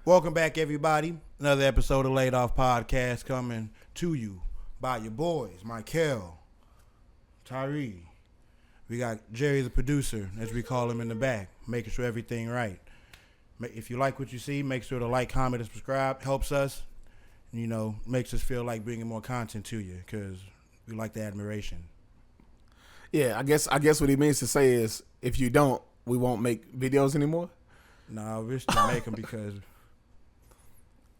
Welcome back, everybody. Another episode of Laid Off Podcast coming to you by your boys, Michael, Tyree. We got Jerry, the producer, as we call him in the back, making sure everything right. If you like what you see, make sure to like, comment, and subscribe. Helps us, makes us feel like bringing more content to you because we like the admiration. Yeah, I guess what he means to say is if you don't, we won't make videos anymore. No, we're still making because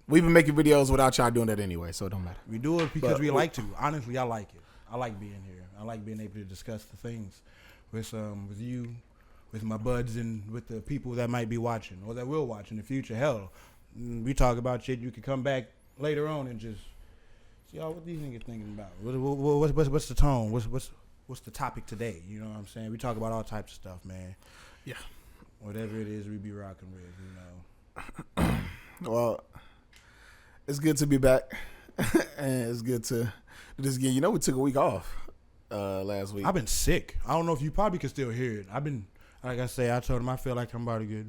we've been making videos without y'all doing that anyway, so it don't matter. We do it because we like to. Honestly, I like it. I like being here. I like being able to discuss the things with you, with my buds, and with the people that might be watching or that will watch in the future. Hell, we talk about shit. You could come back later on and just see what these niggas thinking about. What's the tone? What's the topic today? You know what I'm saying? We talk about all types of stuff, man. Yeah. Whatever it is, we be rocking with, Well, it's good to be back, and it's good to do this again. We took a week off last week. I've been sick. I don't know if you probably can still hear it. I've been, like I say, I told him I feel like I'm about to get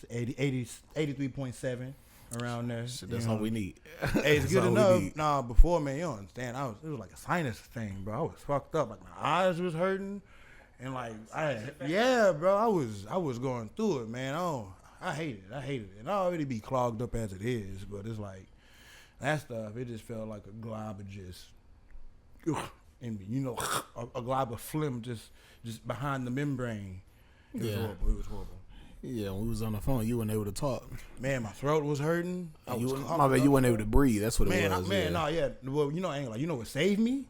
83.7 around there. Shit, that's all we need. Hey, it's good enough. Nah, before, man, you don't understand. It was like a sinus thing, bro. I was fucked up. Like my eyes was hurting. And bro, I was going through it, man. I hate it. And I already be clogged up as it is, but it's like that stuff. It just felt like a glob of just, a glob of phlegm just behind the membrane. It was horrible. It was horrible. Yeah, when we was on the phone, you weren't able to talk. Man, my throat was hurting. You weren't able to breathe. That's what it was. Well, what saved me?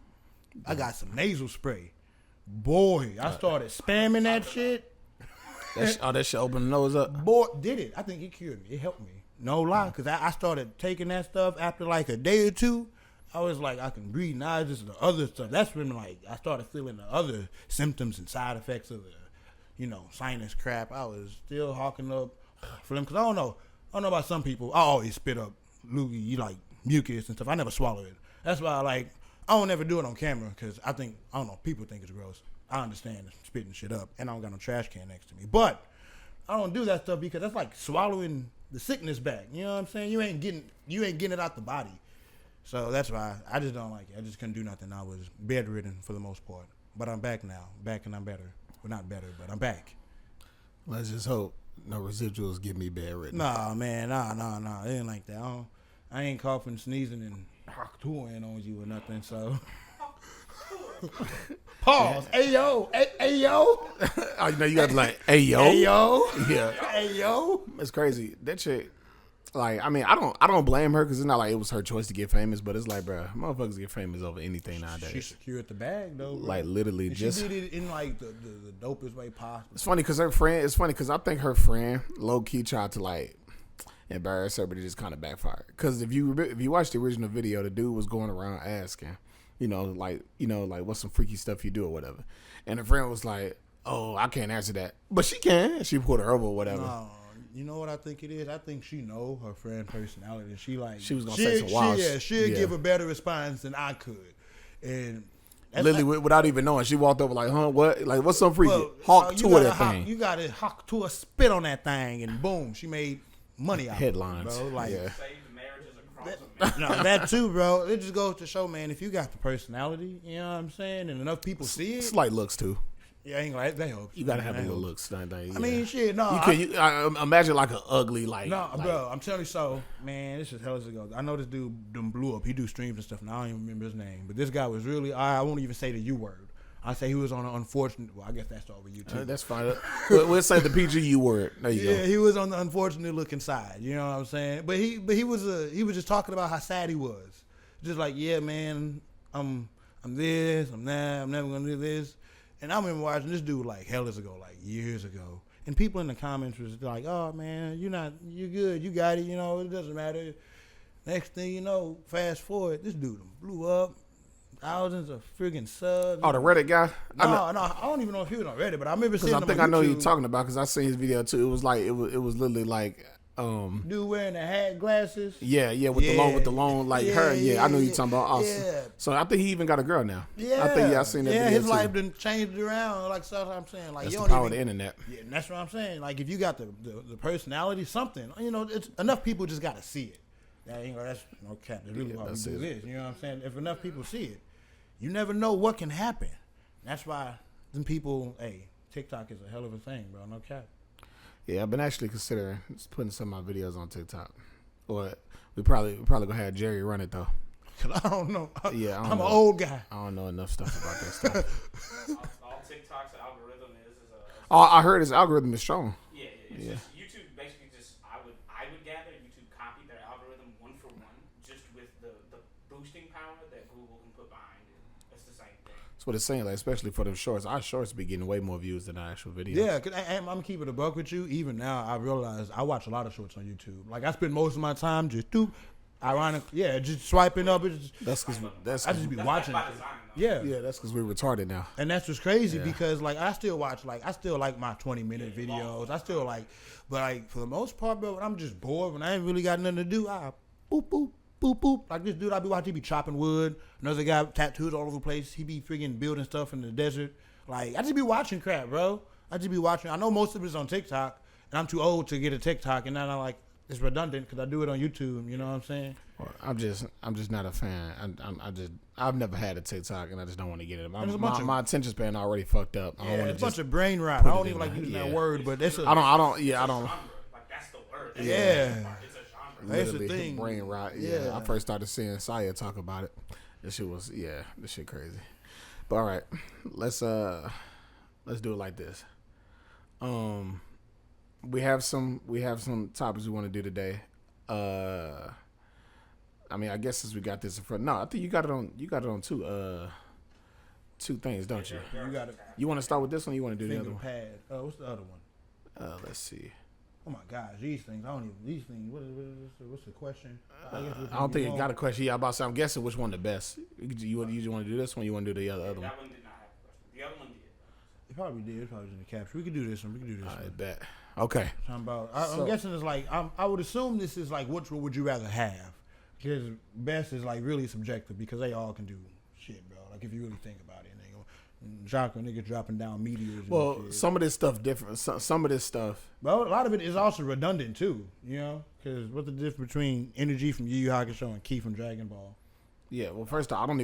I got some nasal spray. Boy, I started spamming that shit. That shit opened the nose up? Boy, did it. I think it cured me. It helped me. No lie, because I started taking that stuff after like a day or two. I was like, I can breathe. Now it's just the other stuff. That's when I started feeling the other symptoms and side effects of the, sinus crap. I was still hawking up phlegm, because I don't know about some people. I always spit up loogie, mucus and stuff. I never swallow it. That's why I don't ever do it on camera because people think it's gross. I understand spitting shit up, and I don't got no trash can next to me. But I don't do that stuff because that's like swallowing the sickness back. You know what I'm saying? You ain't getting it out the body. So that's why I just don't like it. I just couldn't do nothing. I was bedridden for the most part. But I'm back now. Back and I'm better. Well, not better, but I'm back. Let's just hope no residuals get me bedridden. Nah, man. Nah. It ain't like that. I ain't coughing, sneezing, and hawk-tooing on you or nothing, so. Pause. Hey yo. Oh, you got to hey yo. Hey yo. Yeah. Hey yo. It's crazy. That shit. I don't blame her because it's not like it was her choice to get famous, but it's like, bro, motherfuckers get famous over anything nowadays. She secured the bag though, bro. Literally, and just she did it in the dopest way possible. It's funny because I think her friend low key tried to embarrass her, but it just kind of backfired. Because if you watch the original video, the dude was going around asking, what's some freaky stuff you do or whatever, and the friend was like, "Oh, I can't answer that," but she can. She put her over or whatever. No. You know what I think it is? I think she know her friend personality. She was gonna say some wild shit. She'll give a better response than I could. And literally without even knowing, she walked over huh? What? What's so freaky? Hawk to that thing. You got to hawk to a spit on that thing, and boom, she made money out headlines, of it, bro. Saved marriages across America. No, that too, bro. It just goes to show, man, if you got the personality, you know what I'm saying, and enough people see it. Slight looks too. Yeah, ain't like that helps. You gotta have a little looks. Yeah. I mean, shit. No, I imagine an ugly bro. I'm telling you, so man, this is hell ago. I know this dude done blew up. He do streams and stuff, and I don't even remember his name. But this guy was really. I won't even say the U word. I say he was on an unfortunate. Well, I guess that's over you too. That's fine. We'll say the PGU word. There you go. Yeah, he was on the unfortunate looking side. You know what I'm saying? But he was just talking about how sad he was. Just like, yeah, man, I'm this, I'm that, I'm never gonna do this. And I remember watching this dude years ago. And people in the comments was like, "Oh man, you're good, you got it, it doesn't matter." Next thing you know, fast forward, this dude blew up, thousands of friggin' subs. Oh, the Reddit guy? No, I don't even know if he was on Reddit, but I remember seeing him on YouTube. I know who you're talking about because I seen his video too. It was literally Dude wearing the hat, glasses. Yeah, with the long, like her. Yeah, I know you talking about. Awesome. Yeah. So I think he even got a girl now. Yeah, I think I seen that. Yeah, video his too. life done changed around. Like so, I'm saying, like That's you the don't power even, of the internet. Yeah, and that's what I'm saying. Like if you got the personality, something, it's enough people just got to see it. That's no cap. That's really why we do this. You know what I'm saying? If enough people see it, you never know what can happen. That's why them people. Hey, TikTok is a hell of a thing, bro. No cap. Yeah, I've been actually considering just putting some of my videos on TikTok. Or we probably gonna have Jerry run it though. Cause I don't know. Yeah, I'm an old guy. I don't know enough stuff about that stuff. all TikTok's algorithm is Oh, I heard his algorithm is strong. yeah. Just YouTube basically just I would gather YouTube copied their algorithm one for one, just with the boosting power that Google can put behind it. That's the same thing. That's what it's saying, like especially for them shorts. Our shorts be getting way more views than our actual videos. Yeah, cause I'm keeping a buck with you. Even now, I realize I watch a lot of shorts on YouTube. Like I spend most of my time just just swiping up. That's because I just be watching. By design, though. Yeah, that's because we're retarded now. and that's just crazy because like I still watch I still like my 20-minute videos. I still like, but like for the most part, bro, when I'm just bored, when I ain't really got nothing to do, I boop boop. Boop boop. Like this dude I be watching, he be chopping wood. Another guy tattoos all over the place. He be freaking building stuff in the desert. Like I just be watching crap, bro. I just be watching. I know most of it's on TikTok, and I'm too old to get a TikTok, and then I like it's redundant because I do it on YouTube. You know what I'm saying? Well, I'm just not a fan. I've never had a TikTok, and I just don't want to get it. My attention span already fucked up. I don't want to it's a bunch of brain rot. I don't even like using that word, but that's I don't. Like that's the word. Yeah. It's a genre. That's the Literally, thing. brain rot. Yeah. I first started seeing Saya talk about it. This shit crazy. But all right, let's do it like this. We have some topics we want to do today. I mean, I guess since we got this in front, no, I think you got it on two things, don't you? You got it. You want to start with this one? Or you want to do the other Finger one? pad. What's the other one? Let's see. Oh my gosh, these things. I don't even. These things. What's the question? I don't think it got a question. Yeah, I'm guessing which one the best. You just want to do this one? You want to do the other one? That one did not have a question. The other one did. It probably did. It probably was in the caption. We could do this one. I bet. Okay. I'm guessing it's like I would assume this is like which one would you rather have? Because best is like really subjective because they all can do shit, bro. Like if you really think about it, niggas dropping down meteors. Well, and shit. some of this stuff different. Some of this stuff. But a lot of it is also redundant too. You know, because what's the difference between energy from Yu Yu Hakusho and Ki from Dragon Ball? Yeah, well, first off, I don't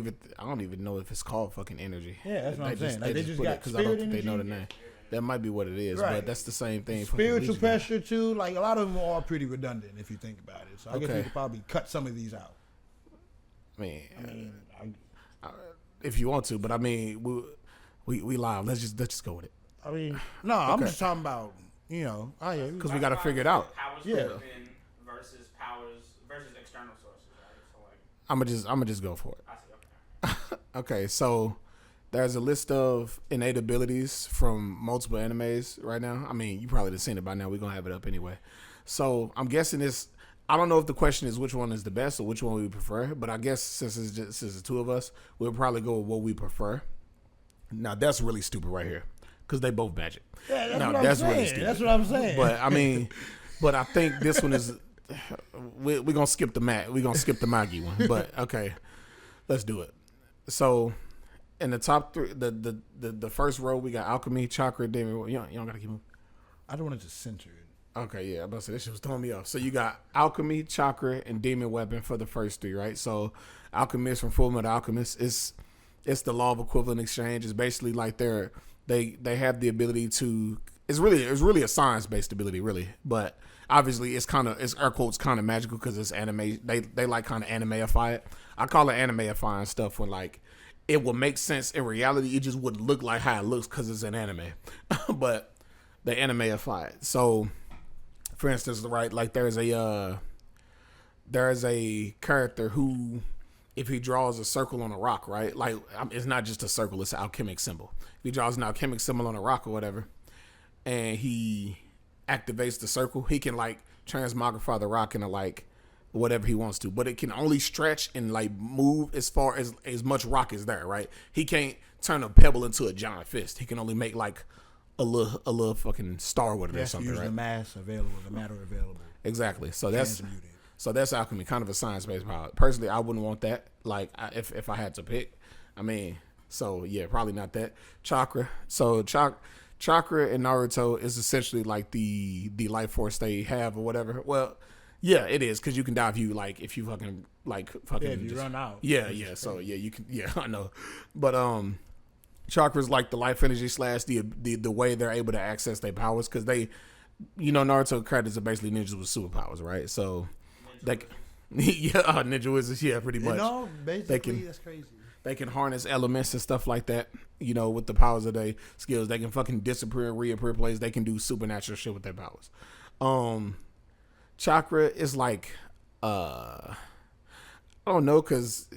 even know if it's called fucking energy. Yeah, that's what I'm saying. Like, they just put got it because I don't think spirit they know the energy. name. That might be what it is, Right. but that's the same thing. Spiritual pressure too. Like a lot of them are all pretty redundant if you think about it. So I guess Okay. we could probably cut some of these out. I mean, I if you want to, but I mean, we live. Let's just go with it mean, no, I'm Okay. just talking about because we got to figure it out. Powers Yeah. from within versus external sources, right? So like, I'm gonna just go for it. I see. Okay. Okay, so there's a list of innate abilities from multiple animes right now. I mean, you probably have seen it by now. We're gonna have it up anyway. So I'm guessing this. I don't know if the question is which one is the best or which one we prefer, but I guess since the two of us, we'll probably go with what we prefer. Now that's really stupid right here because they both magic. Yeah, that's Now, what I'm that's saying. really stupid. That's what I'm saying. But I mean, I think this one is. We're gonna skip the We're gonna skip the Magi one. But okay, let's do it. So, in the top three, the first row we got alchemy, chakra, demon. You don't gotta keep moving. I don't want it to center it. Okay, yeah, I'm about to say this shit was throwing me off. So you got alchemy, chakra, and demon weapon for the first three, right? So, alchemist from Fullmetal Alchemist it's the law of equivalent exchange. It's basically like they have the ability to. It's really a science based ability, really, but obviously it's air quotes kind of magical because it's anime. They like kind of animeify it. I call it animeifying stuff when like it will make sense in reality. It just wouldn't look like how it looks because it's an anime, but they animeify it. So, for instance, right, like there's a character who, if he draws a circle on a rock, right, like it's not just a circle, it's an alchemic symbol. If he draws an alchemic symbol on a rock or whatever, and he activates the circle, he can like transmogrify the rock into like whatever he wants to, but it can only stretch and like move as far as much rock is there, right? He can't turn a pebble into a giant fist. He can only make like a little fucking star with it or something, Use right? the mass available, the matter available. Exactly. So that's Transmuted. alchemy, kind of a science-based power. Personally, I wouldn't want that. Like, if I had to pick, I mean, so yeah, probably not that. Chakra. So chakra in Naruto is essentially like the life force they have or whatever. Well, yeah, it is because you can die if you fucking Yeah, if you run out. Yeah. So yeah, you can. Yeah, I know. But chakra is like the life energy / the way they're able to access their powers because they, Naruto characters are basically ninjas with superpowers, right? So ninja wizards, yeah, pretty much. Basically, that's crazy. They can harness elements and stuff like that, with the powers of their skills. They can fucking disappear and reappear places. They can do supernatural shit with their powers. Chakra is like, I don't know, because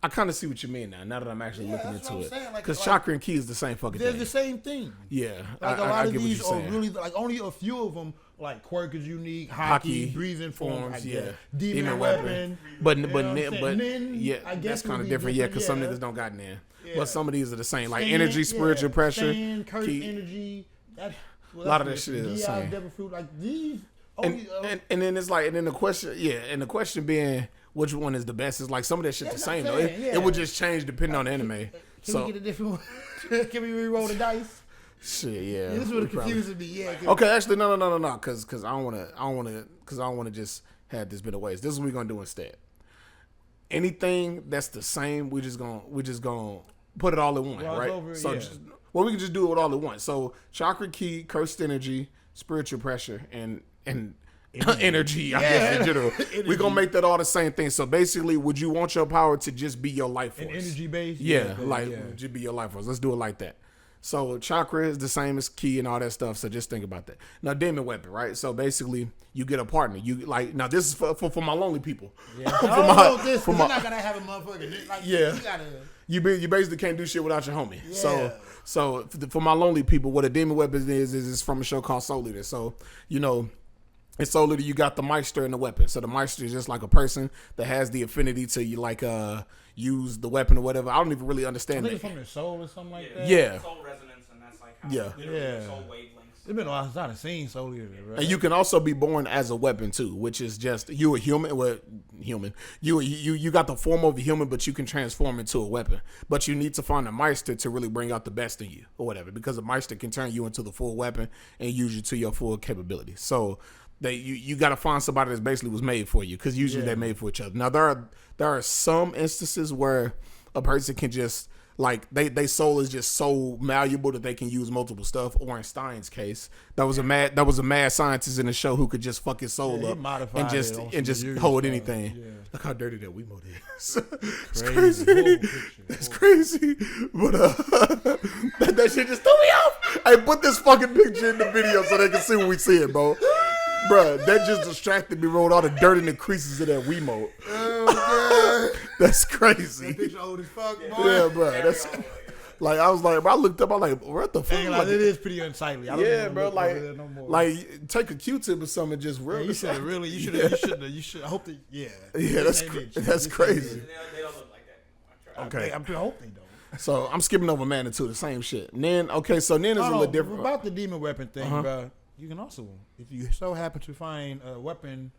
I kind of see what you mean now that I'm actually looking into it. Because chakra and ki is the same fucking thing. They're the same thing. Yeah. Like a lot of these are really, like only a few of them, like quirk is unique, haki, breathing forms, yeah. Demon weapon. But nin, yeah, I guess that's kind of different, yeah, because some niggas don't got nin. Yeah. But some of these are the same, like energy, spiritual pressure. Stand, curse energy. A lot of that shit is the same. Devil fruit, like these. And then it's like, and then the question being, which one is the best? Is like some of that shit the same though. It would just change depending on the anime. Can we get a different one? Can we re-roll the dice? Shit, yeah. This would confuse me. Yeah. Okay, actually, no, because I don't want to just have this bit of waste. This is what we're gonna do instead. Anything that's the same, we're just gonna put it all in one, right? We can just do it all at once. So chakra, ki, cursed energy, spiritual pressure, and energy, I guess, in general. We're going to make that all the same thing. So basically, would you want your power to just be your life force? An energy base? Yeah, just be your life force. Let's do it like that. So chakra is the same as ki and all that stuff. So just think about that. Now, demon weapon, right? So basically, you get a partner. Now this is for my lonely people. Yeah. You're not going to have a motherfucker. Like, yeah. You basically can't do shit without your homie. Yeah. So for my lonely people, what a demon weapon is from a show called Soul Eater. So, in Soul Eater, you got the Meister and the weapon. So the Meister is just like a person that has the affinity to use the weapon or whatever. I don't even really understand that. I think it's from their soul or something like that. Yeah. Soul resonance, and that's like how soul wavelengths. It's been a while since I've seen Soul Eater, right? And you can also be born as a weapon too, which is just you a human. Well, human. You got the form of a human, but you can transform into a weapon. But you need to find a Meister to really bring out the best in you or whatever, because a Meister can turn you into the full weapon and use you to your full capability. So you got to find somebody that basically was made for you, because usually they're made for each other. Now there are some instances where a person can just they soul is just so malleable that they can use multiple stuff. Or in Stein's case, that was a mad scientist in the show who could just fuck his soul up and just hold anything. Yeah. Look how dirty that Wiimote is. It's crazy. It's crazy. But that shit just threw me off. Hey, put this fucking picture in the video so they can see what we see it, bro. Bruh, that just distracted me, rolled all the dirt in the creases of that Wiimote. Oh, God. That's crazy. That picture old as fuck, boy. Yeah, bruh. That's like, I was like, bro, I looked up, I'm like, what the fuck? It is pretty unsightly. I don't bro, like take a Q-tip or something and just rip. You should. I hope that, yeah, that's crazy. They don't look like that anymore. Okay. I hope they don't. So I'm skipping over Manitou, the same shit. Nin, okay, so Nin is a little different. About the demon weapon thing, bro. You can also, if you so happen to find a weapon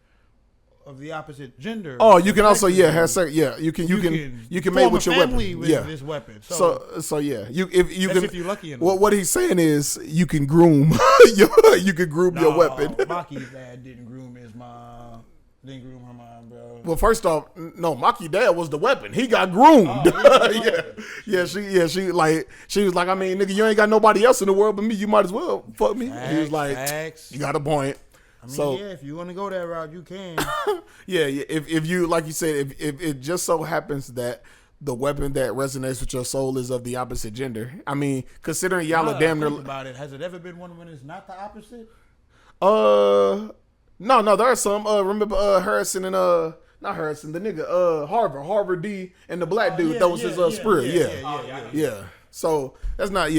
of the opposite gender. Oh, you can also you can make with your weapon. With this weapon. So yeah, if you're lucky enough. What he's saying is you can groom your weapon. Maki's dad didn't groom her mom, bro. Well, first off, no, Maki's dad was the weapon. He got groomed. She was like, I mean, nigga, you ain't got nobody else in the world but me. You might as well fuck me. He was like, you got a point. I mean, if you want to go that route, you can. If you, like you said, if it just so happens that the weapon that resonates with your soul is of the opposite gender. I mean, considering y'all are damn near about it, has it ever been one when it's not the opposite? No, there are some. Remember Harrison and not Harrison, the nigga Harvard D and the black dude that was his spirit. Yeah. So that's not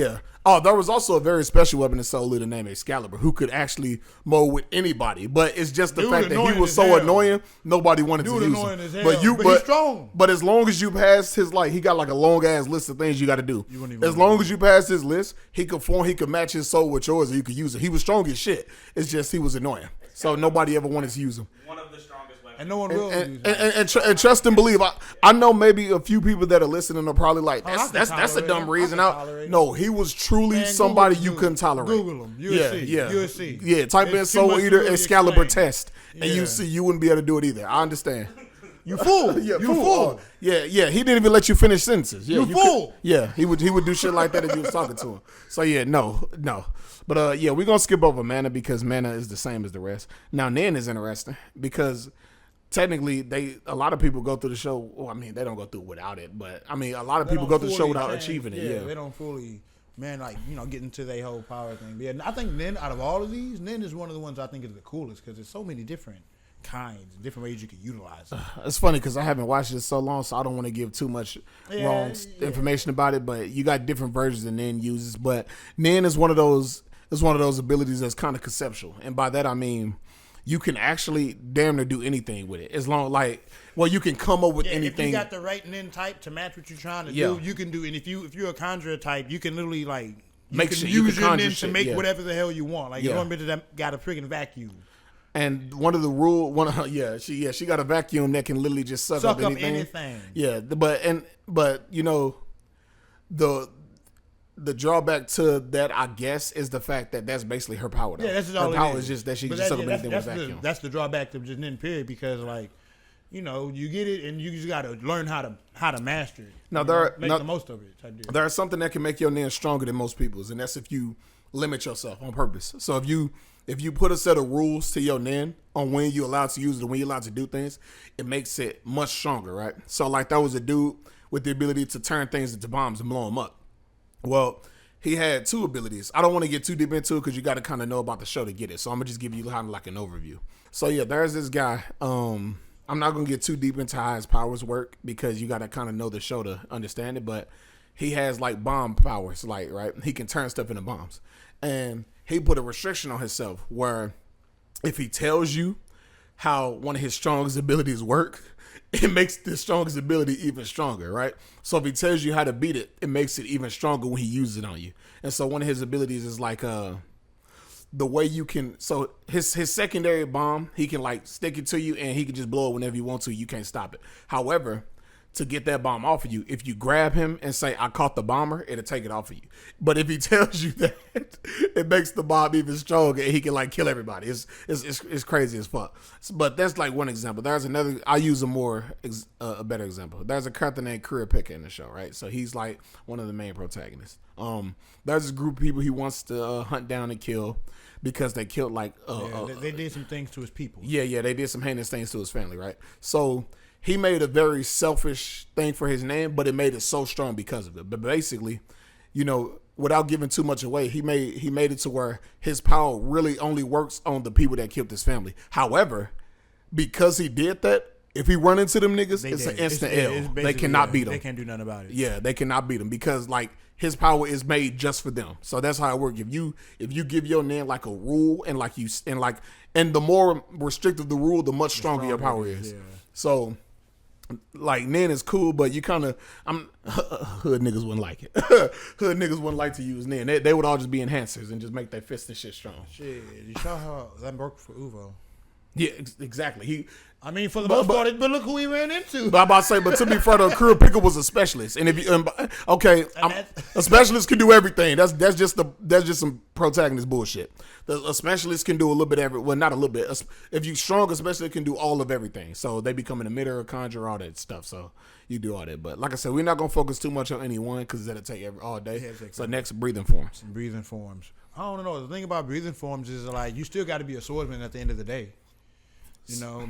Oh, there was also a very special weapon in Soul Eater named Excalibur who could actually mold with anybody. But it's just the fact that he was so annoying, nobody wanted to use him. But he's strong. But as long as you pass his, he got like a long ass list of things you got to do. As long as you pass his list, he could match his soul with yours and you could use it. He was strong as shit. It's just he was annoying. So nobody ever wanted to use them. One of the strongest weapons. And no one will use And trust and believe. I know maybe a few people that are listening are probably like, I that's a can dumb tolerate reason. it. I can tolerate it. No, he was truly Man, somebody Google you couldn't tolerate. Google him. You'll see. Yeah, type in It's too Soul much to Eater really Excalibur explain. test, and Yeah. you see you wouldn't be able to do it either. I understand. You fool. Yeah, You fool. Yeah. He didn't even let you finish sentences. Yeah, You fool. He would do shit like that if you was talking to him. So yeah, no. But yeah, we're gonna skip over Mana because Mana is the same as the rest. Now Nin is interesting because technically a lot of people go through the show. Well, I mean, they don't go through without it, but I mean, a lot of They people don't go through the show fully without change. achieving it. Yeah. They don't fully, get into their whole power thing. But yeah, I think Nin, out of all of these, Nin is one of the ones I think is the coolest because there's so many different kinds, different ways you can utilize it. It's funny because I haven't watched it so long, so I don't want to give too much wrong information about it. But you got different versions that Nin uses. But Nin is one of those. It's one of those abilities that's kind of conceptual, and by that I mean you can actually damn near do anything with it as long you can come up with anything. If you got the right Nin type to match what you're trying to Yeah. do, you can do. And if you're a conjurer type, you can literally Make you shit- can you use can your conjure Nin to shit, make yeah. whatever the hell you want. Like Yeah. one bitch that got a freaking vacuum. And one of the she got a vacuum that can literally just suck up anything. Yeah, but you know, the drawback to that, I guess, is the fact that that's basically her power. Though. Yeah, that's just her all power it is just that she But can suck up that's- anything that's with the- vacuum. That's the drawback to just Nin period because you get it and you just got to learn how to master it. Now, Make the most of it. Type deal. There's something that can make your Nin stronger than most people's, and that's if you limit yourself on purpose. So if you put a set of rules to your Nin on when you're allowed to use it and when you're allowed to do things, it makes it much stronger, right? So like there was a dude with the ability to turn things into bombs and blow them up. Well, he had two abilities. I don't want to get too deep into it because you got to kind of know about the show to get it. So I'm gonna just give you kind of like an overview. So yeah, there's this guy. I'm not gonna get too deep into how his powers work because you got to kind of know the show to understand it. But he has like bomb powers, like right. He can turn stuff into bombs, and he put a restriction on himself where if he tells you how one of his strongest abilities work, it makes the strongest ability even stronger, right? So if he tells you how to beat it, it makes it even stronger when he uses it on you. And so one of his abilities is like the way you can, so his secondary bomb, he can like stick it to you and he can just blow it whenever you want to. You can't stop it. However, to get that bomb off of you, if you grab him and say, I caught the bomber, it'll take it off of you. But if he tells you that, it makes the bomb even stronger and he can like kill everybody. It's crazy as fuck. But that's like one example. There's another, I'll use a better example. There's a character named Career Picker in the show, right? So he's like one of the main protagonists. There's this group of people he wants to hunt down and kill because they killed like... they did some things to his people. Yeah, they did some heinous things to his family, right? So... he made a very selfish thing for his name, but it made it so strong because of it. But basically, without giving too much away, he made it to where his power really only works on the people that killed his family. However, because he did that, if he run into them niggas, it's an instant L. They cannot beat him. They can't do nothing about it. Yeah, they cannot beat him because like his power is made just for them. So that's how it works. If you give your Nin like a rule and the more restrictive the rule, the much stronger your power is. Yeah. So. Like Nin is cool, but you kind of hood niggas wouldn't like it. Hood niggas wouldn't like to use Nin. They would all just be enhancers and just make their fists and shit strong. Shit, you saw how that worked for Uvo. Yeah, exactly. For the most part, but look who he ran into. But I'm about to say, but to be fair, though, Career Picker was a specialist, and if you a specialist can do everything. That's just some protagonist bullshit. A specialist can do a little bit not a little bit. If you strong, a specialist can do all of everything. So they become an emitter, a conjurer, all that stuff. So you do all that. But like I said, we're not gonna focus too much on any one because that'll take all day. Yeah, so next, breathing forms. Breathing forms. I don't know. The thing about breathing forms is like you still got to be a swordsman at the end of the day.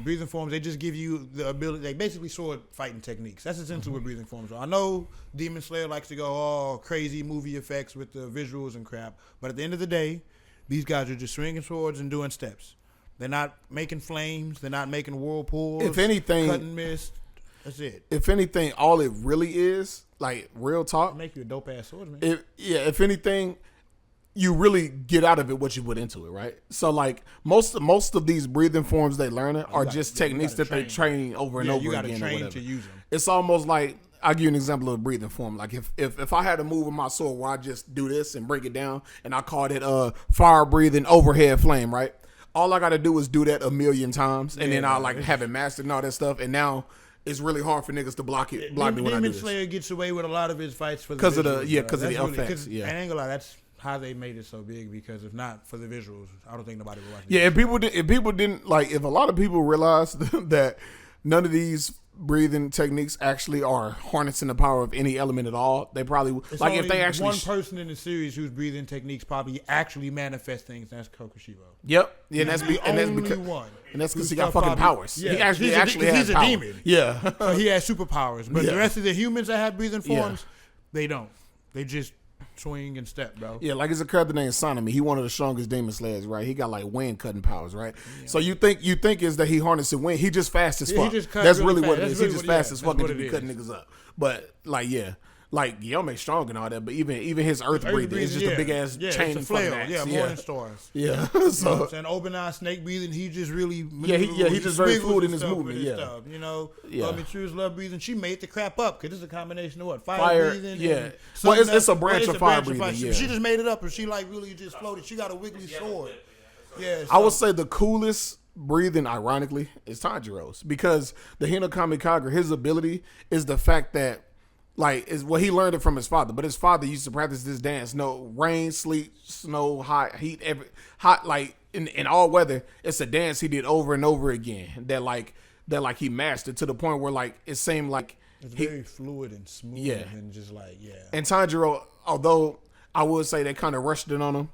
Breathing forms, they just give you the ability. They basically sword fighting techniques. That's essentially what breathing forms are. I know Demon Slayer likes to go all crazy movie effects with the visuals and crap, but at the end of the day, these guys are just swinging swords and doing steps. They're not making flames. They're not making whirlpools. If anything, cut and mist. That's it. If anything, all it really is, like real talk, it'll make you a dope ass swordsman. If anything, you really get out of it what you put into it, right? So like most of these breathing forms they learn are just techniques that they train over and over again. You got to train to use them. It's almost like, I'll give you an example of a breathing form. Like if I had to move with my sword where I just do this and break it down and I called it fire breathing overhead flame, right? all I got to do is do that a million times, and Yeah, then I'll like it's- have it mastered and all that stuff. And now it's really hard for niggas to block me when I do Demon this. Slayer gets away with a lot of his fights for the 'Cause of the- visuals, yeah, bro. 'cause of the That's effects, yeah. And I ain't gonna lie, that's how they made it so big. Because if not for the visuals, I don't think nobody would watch it. Yeah, if people didn't like, if a lot of people realized that none of these breathing techniques actually are harnessing the power of any element at all, they probably It's like if only they actually. one person in the series whose breathing techniques probably actually manifest things. That's Kokushibo. Yep, yeah, and that's He's the only because one. and that's because whose he got stuff fucking probably- powers. Yeah, He actually he's actually has a power. demon. Yeah, So he has superpowers, but Yeah. the rest of the humans that have breathing Yeah. forms, they don't. They just swing and step, bro. yeah, like it's a character named Sonami. He one of the strongest demon slayers, right? He got like wind cutting powers, right? So you think is that he harnessing wind? He just fast as Yeah, he fuck. just cut That's really really what fast. it is. That's He really just what- fast yeah, as that's fuck and what just be it cutting is. niggas up. But like Guillaume's strong and all that. But even his earth breathing is just a big ass chain it's a fucking flail. axe. Yeah, morning stars. Yeah. You know what So I'm saying? Obanai snake breathing, he just really he just very swiggles fluid in and his stuff movement, with his yeah. stuff, you know, Yeah. Mitsu's love breathing. She made the crap up because it's a combination of what Fire, breathing. yeah. And Well, it's something a else. branch It's of a fire branch breathing, yeah. She just made it up and she like really just floated. She got a wiggly sword. Yeah, I would say the coolest breathing, ironically, is Tanjiro's because the Hinokami Kagura, his ability is the fact that, like, is he learned it from his father, but his father used to practice this dance. No rain, sleet, snow, hot, heat, hot, like in all weather. It's a dance he did over and over again. That he mastered to the point where like it seemed like it's very fluid and smooth. Yeah. And just like And Tanjiro, although I would say they kind of rushed it on him,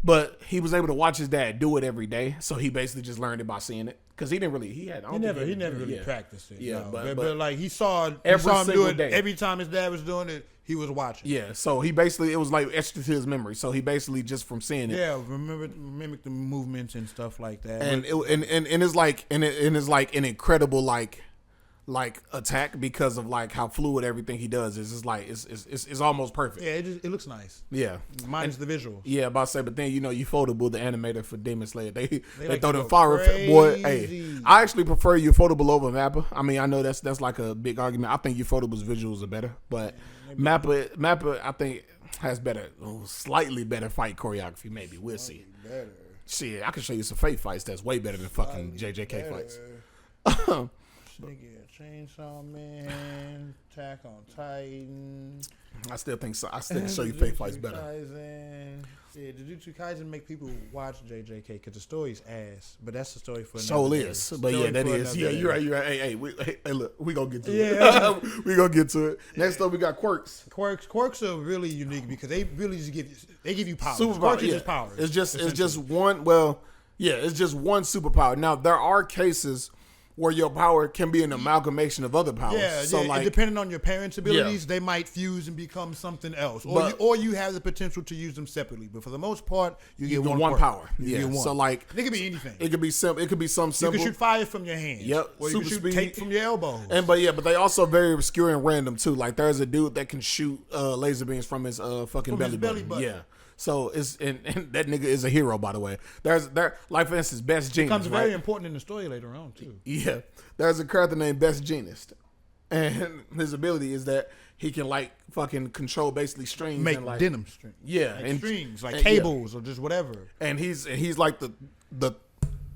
but he was able to watch his dad do it every day, so he basically just learned it by seeing it. Because he never really practiced it. Yeah, no. but- but like he saw him Every do single it day. every time his dad was doing it. He was watching. Yeah, so he basically, it was like etched into his memory. So he basically just from seeing it. Yeah, mimic the movements and stuff like that. And it's like an incredible like attack because of like how fluid everything he does is. It's like it's almost perfect. yeah, it looks nice. Yeah. Minus the visuals. Yeah, about to say, but then Ufotable, the animator for Demon Slayer, they like throw to them go fire boy. crazy. Hey, I actually prefer Ufotable over Mappa. I mean, I know that's like a big argument. I think Ufotable's visuals are better, but Mappa I think has slightly better fight choreography. Maybe we'll see. Better. Shit, I can show you some fake fights that's way better than fucking JJK fights. Nigga, Chainsaw Man, Attack on Titan. I still think so. I still can show you fake fights better. Kaisen. Yeah, Jujutsu Kaisen make people watch JJK because the story's ass, but that's the story for another So day. is, but yeah, that is. Yeah, you're right. You're right. Hey, look, we gonna get to Yeah. it. We gonna get to it. Next up, we got quirks. Quirks are really unique because they really just give you powers. Superpower. Quirks are Yeah. just powers. It's just essentially. one. Well, yeah, it's just one superpower. Now there are cases where your power can be an amalgamation of other powers. Yeah, so yeah. like, Depending on your parents' abilities, they might fuse and become something else, or you have the potential to use them separately. But for the most part, you get one one quirk. power. You Yeah. get one. So like, it could be anything. it could be simple. It could be some You simple. can shoot fire from your hands. Yep, Or you super can shoot speed. tape from your elbows. But they also very obscure and random too. Like there's a dude that can shoot laser beams from his fucking belly button. Yeah. So it's and that nigga is a hero, by the way. Like for instance, Best Genius becomes very right? important in the story later on too. Yeah, there's a character named Best Genius, and his ability is that he can like fucking control basically strings Make and like denim strings. yeah, Like and strings, like and, cables or just whatever. And he's like the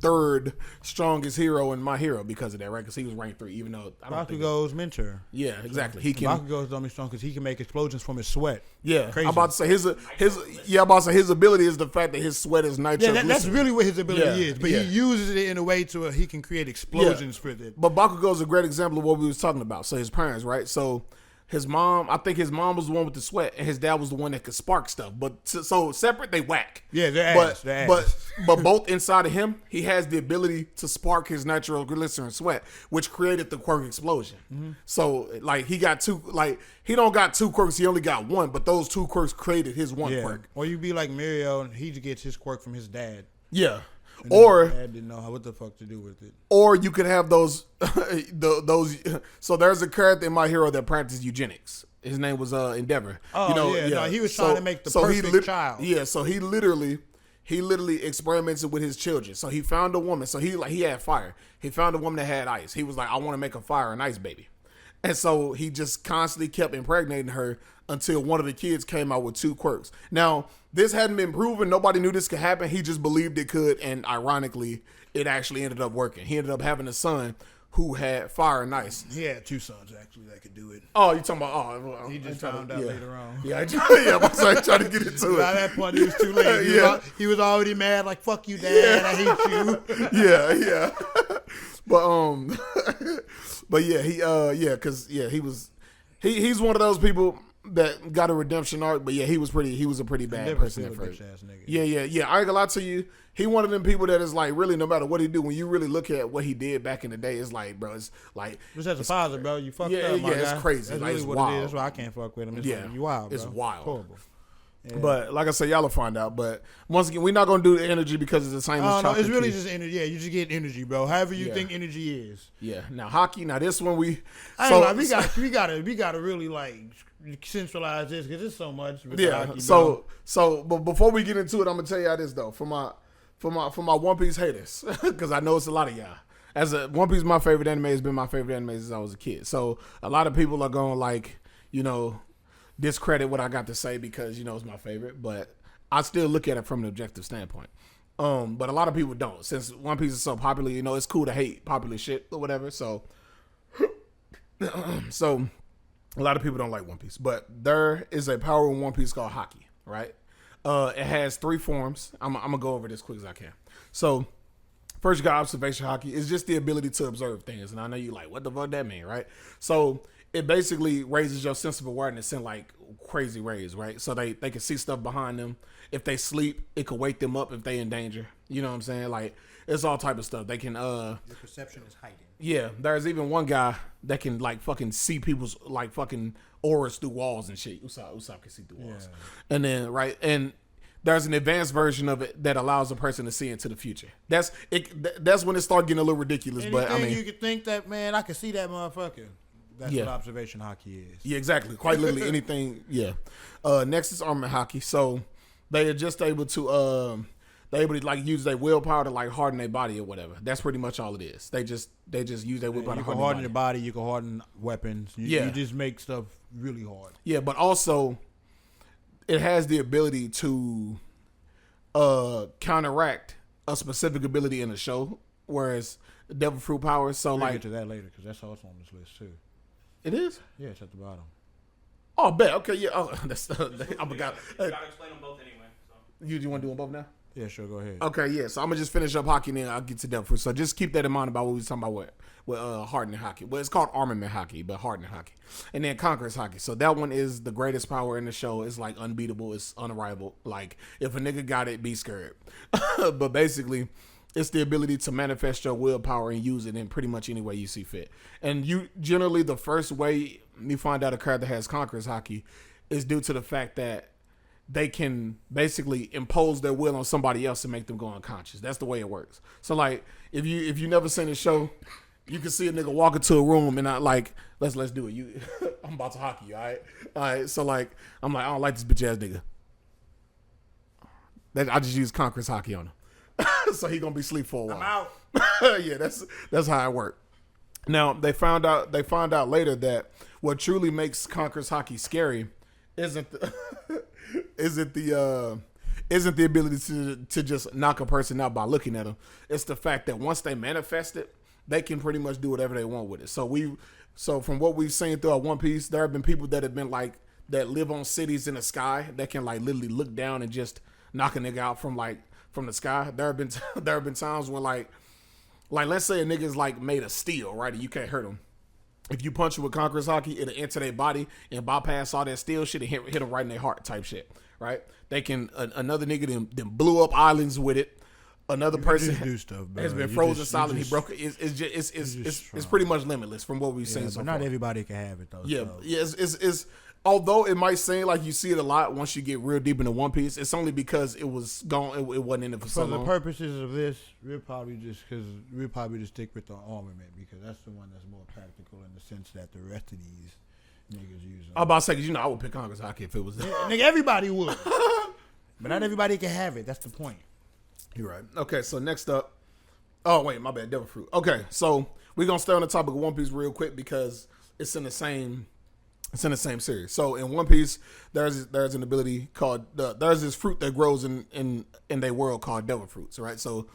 third strongest hero in My Hero because of that, right? Because he was ranked 3, even though I don't think. Bakugo's mentor. Yeah, exactly. He can. Bakugo's only strong because he can make explosions from his sweat. Yeah, Crazy. I'm about to say his ability is the fact that his sweat is nitro. Yeah, that's really what his ability Yeah, is. But yeah. he uses it in a way to where he can create explosions for it. But Bakugo is a great example of what we was talking about. So his parents, right? So his mom, I think his mom was the one with the sweat, and his dad was the one that could spark stuff. But so separate, they whack. Yeah, they're but ass. They're ass. but both inside of him, he has the ability to spark his nitroglycerin sweat, which created the quirk explosion. Mm-hmm. So like he got two, like he don't got 2 quirks, he only got 1, but those 2 quirks created his 1 Yeah. quirk. Or you be like Mario and he gets his quirk from his dad. Yeah. And Or his dad didn't know what the fuck to do with it. Or you could have those, those. So there's a character in My Hero that practiced eugenics. His name was Endeavor. Oh, yeah. No, he was trying to make the perfect child. Yeah, so he literally experimented with his children. So he found a woman. So he had fire. He found a woman that had ice. He was like, I want to make a fire and ice baby. And so he just constantly kept impregnating her until one of the kids came out with 2 quirks. Now, this hadn't been proven. Nobody knew this could happen. He just believed it could, and ironically, it actually ended up working. He ended up having a son who had fire and ice. He had 2 sons, actually, that could do it. Oh, you talking about, well, He just found out later on. Yeah, I'm trying to get into By it. that point, it was too late. He was already mad, like, fuck you, Dad, I hate you. Yeah. But yeah, he's one of those people that got a redemption arc, but yeah, he was a pretty bad person at first. Yeah. I ain't gonna lie to you. He one of them people that is like, really, no matter what he do, when you really look at what he did back in the day, it's like, bro, it's like, just as a father, bro, you fucked up, my guy. It's crazy. That's like, really it's what wild. it is. That's why I can't fuck with him. It's like, you wild, bro. It's wild. Horrible. Yeah. But like I said, y'all will find out. But once again, we're not gonna do the energy because it's the same as chocolate. It's really keys. just energy. Yeah, you just get energy, bro. However you think energy is. Yeah. Now hockey. Now this one we gotta really like centralize this because it's so much. Yeah. Hockey, but before we get into it, I'm gonna tell y'all this though. For my One Piece haters, because I know it's a lot of y'all. One Piece, my favorite anime has been my favorite anime since I was a kid. So a lot of people are going like, discredit what I got to say because it's my favorite, but I still look at it from an objective standpoint. But a lot of people don't. Since One Piece is so popular, it's cool to hate popular shit or whatever. So so a lot of people don't like One Piece, but there is a power in One Piece called Haki, right? It has 3 forms. I'm gonna go over this quick as I can. So first, you got observation Haki. It's just the ability to observe things, and I know you like, what the fuck that mean, right? So it basically raises your sense of awareness in like crazy ways, right? So they can see stuff behind them. If they sleep, it could wake them up if they in danger. You know what I'm saying? Like it's all type of stuff. They can your perception is heightened. Yeah, there's even one guy that can like fucking see people's like fucking auras through walls and shit. Usopp can see through walls. Yeah. And then and there's an advanced version of it that allows a person to see into the future. That's when it started getting a little ridiculous. Anything but I mean, you could think that, man, I could see that motherfucker. That's what observation Haki is. Yeah, exactly. Quite literally anything. Yeah. Next is armament Haki. So they are just able to like use their willpower to like harden their body or whatever. That's pretty much all it is. They just use their willpower to harden your body. You can harden weapons. You just make stuff really hard. Yeah, but also it has the ability to counteract a specific ability in the show, whereas devil fruit powers. So We'll get to that later because that's also on this list too. It is? Yeah, it's at the bottom. Oh, bet. Okay, yeah. Oh, that's. I forgot. You gotta explain them both anyway. So. You want to do them both now? Yeah, sure. Go ahead. Okay, yeah. So I'm gonna just finish up Haki and then I'll get to devil fruit. So just keep that in mind about what we was talking about with hardening Haki. Well, it's called armament Haki, but hardening Haki. And then conquerors Haki. So that one is the greatest power in the show. It's like unbeatable. It's unrivaled. Like if a nigga got it, be scared. But basically, it's the ability to manifest your willpower and use it in pretty much any way you see fit. And you generally, the first way you find out a character has conquerors Haki is due to the fact that they can basically impose their will on somebody else and make them go unconscious. That's the way it works. So like, if you never seen the show, you can see a nigga walk into a room and I like, let's do it. I'm about to hockey you, all right? So like, I'm like, I don't like this bitch ass nigga. I just use conquerors Haki on him. So he gonna be asleep for a while. I'm out. Yeah, that's how it worked. Now they found out later that what truly makes conquerors Haki scary isn't the ability to just knock a person out by looking at them. It's the fact that once they manifest it, they can pretty much do whatever they want with it. So from what we've seen throughout One Piece, there have been people that have been like that live on cities in the sky that can like literally look down and just knock a nigga out from the sky. There have been times when like let's say a nigga's like made of steel, right? And you can't hurt him. If you punch him with conquerors Haki, it'll enter their body and bypass all that steel shit and hit them right in their heart type shit, right? They can another nigga them blew up islands with it. Another person do stuff, bro. has been frozen solid. He broke it. It's pretty much limitless from what we've seen so but far. not everybody can have it though. Yeah, so. yeah. It's although it might seem like you see it a lot once you get real deep into One Piece, it's only because it was gone. It wasn't in it for so long. For the purposes of this, we'll probably just stick with the armament because that's the one that's more practical in the sense that the rest of these niggas use. I'm about to say, 'cause I would pick Congress Haki if it was there. Nigga, everybody would, but not everybody can have it. That's the point. You're right. Okay, so next up. Oh wait, my bad. Devil fruit. Okay, so we're gonna stay on the topic of One Piece real quick because it's in the same It's in the same series. So in One Piece, there's an ability called there's this fruit that grows in their world called devil fruits, right? So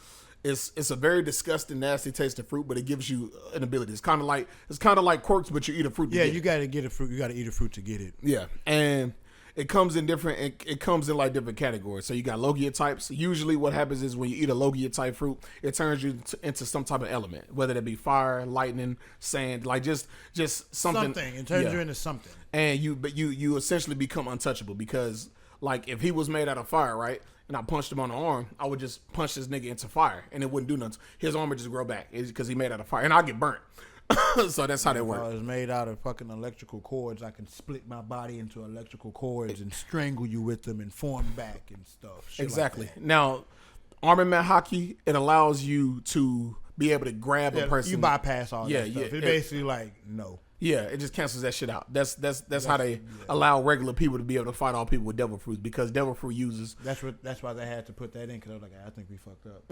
it's a very disgusting, nasty tasting fruit, but it gives you an ability. It's kind of like quirks, but you eat a fruit. Yeah, you got to get a fruit. You got to eat a fruit to get it. Yeah, and it comes in different. It comes in like different categories. So you got Logia types. Usually, what happens is when you eat a Logia type fruit, it turns you into some type of element, whether that be fire, lightning, sand, like just something. It turns you into something. And you essentially become untouchable because like if he was made out of fire, right? And I punched him on the arm, I would just punch this nigga into fire, and it wouldn't do nothing. His arm would just grow back because he made out of fire, and I get burnt. So that's how that works. If I was made out of fucking electrical cords, I can split my body into electrical cords and strangle you with them and form back and stuff. Exactly. Like Now, armament hockey, it allows you to be able to grab a person. You bypass all that stuff. Yeah, It's basically like, no. Yeah, it just cancels that shit out. That's how they allow regular people to be able to fight all people with devil fruits because devil fruit uses. That's why they had to put that in because I was like, I think we fucked up.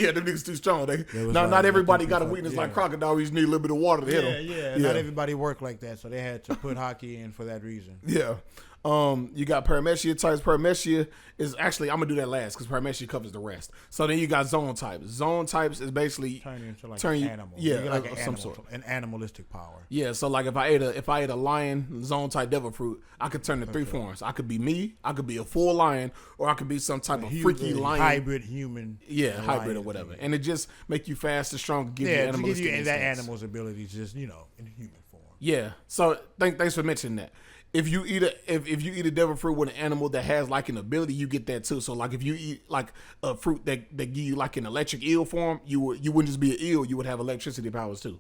Yeah, them niggas too strong. Not everybody got a weakness like crocodile. You just need a little bit of water to hit them. Yeah. Not everybody worked like that, so they had to put hockey in for that reason. Yeah. You got Paramecia types. Paramecia is actually, I'm gonna do that last because Paramecia covers the rest. So then you got zone types. Zone types is basically turn you into like an animal. Yeah, you get like some sort, an animalistic power. Yeah, so like if I ate a lion zone type devil fruit, I could turn to three forms. I could be me, I could be a full lion, or I could be some type of freaky lion, hybrid human. Yeah, hybrid or whatever, and it just make you faster, stronger, give you animalistic give you that animal's abilities, just in human form. Yeah. So thanks for mentioning that. If you eat a devil fruit with an animal that has like an ability, you get that too. So like if you eat like a fruit that give you like an electric eel form, you wouldn't just be an eel, you would have electricity powers too.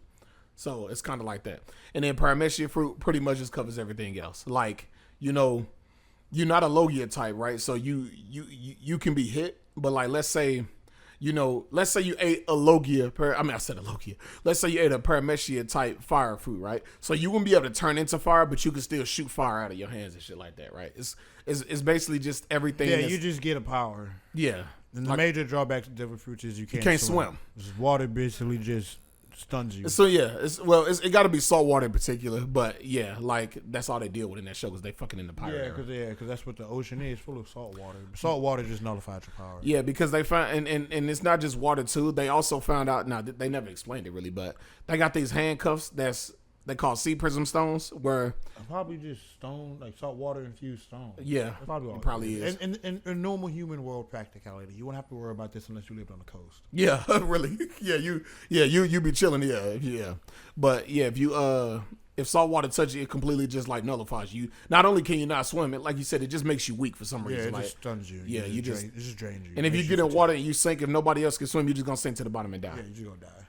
So it's kind of like that. And then Paramecia fruit pretty much just covers everything else. Like, you're not a Logia type, right? So you can be hit, but like let's say you ate a Logia. I said a Logia. Let's say you ate a Paramecia type fire fruit, right? So you wouldn't be able to turn into fire, but you can still shoot fire out of your hands and shit like that, right? It's basically just everything. Yeah, you just get a power. Yeah. And the major drawback to different fruits is you can't swim. Water basically just stuns you. So yeah, it got to be salt water in particular, but yeah, like that's all they deal with in that show because they fucking in the pirate era. Because that's what the ocean is, full of salt water. Salt water just nullifies your power. Yeah, because they found and it's not just water too. They also found out. Now they never explained it really, but they got these handcuffs they call sea prism stones where probably just stone, like salt water infused stone. Yeah, it probably is. In normal human world practicality, you won't have to worry about this unless you lived on the coast. Yeah, really. You be chilling. Yeah. But yeah, if salt water touches you, it completely just like nullifies you. Not only can you not swim, it like you said, it just makes you weak for some reason. Yeah, it like, just stuns you. Yeah, it just drains you. And if you get in water and you sink, if nobody else can swim, you're just gonna sink to the bottom and die. Yeah, you're just gonna die.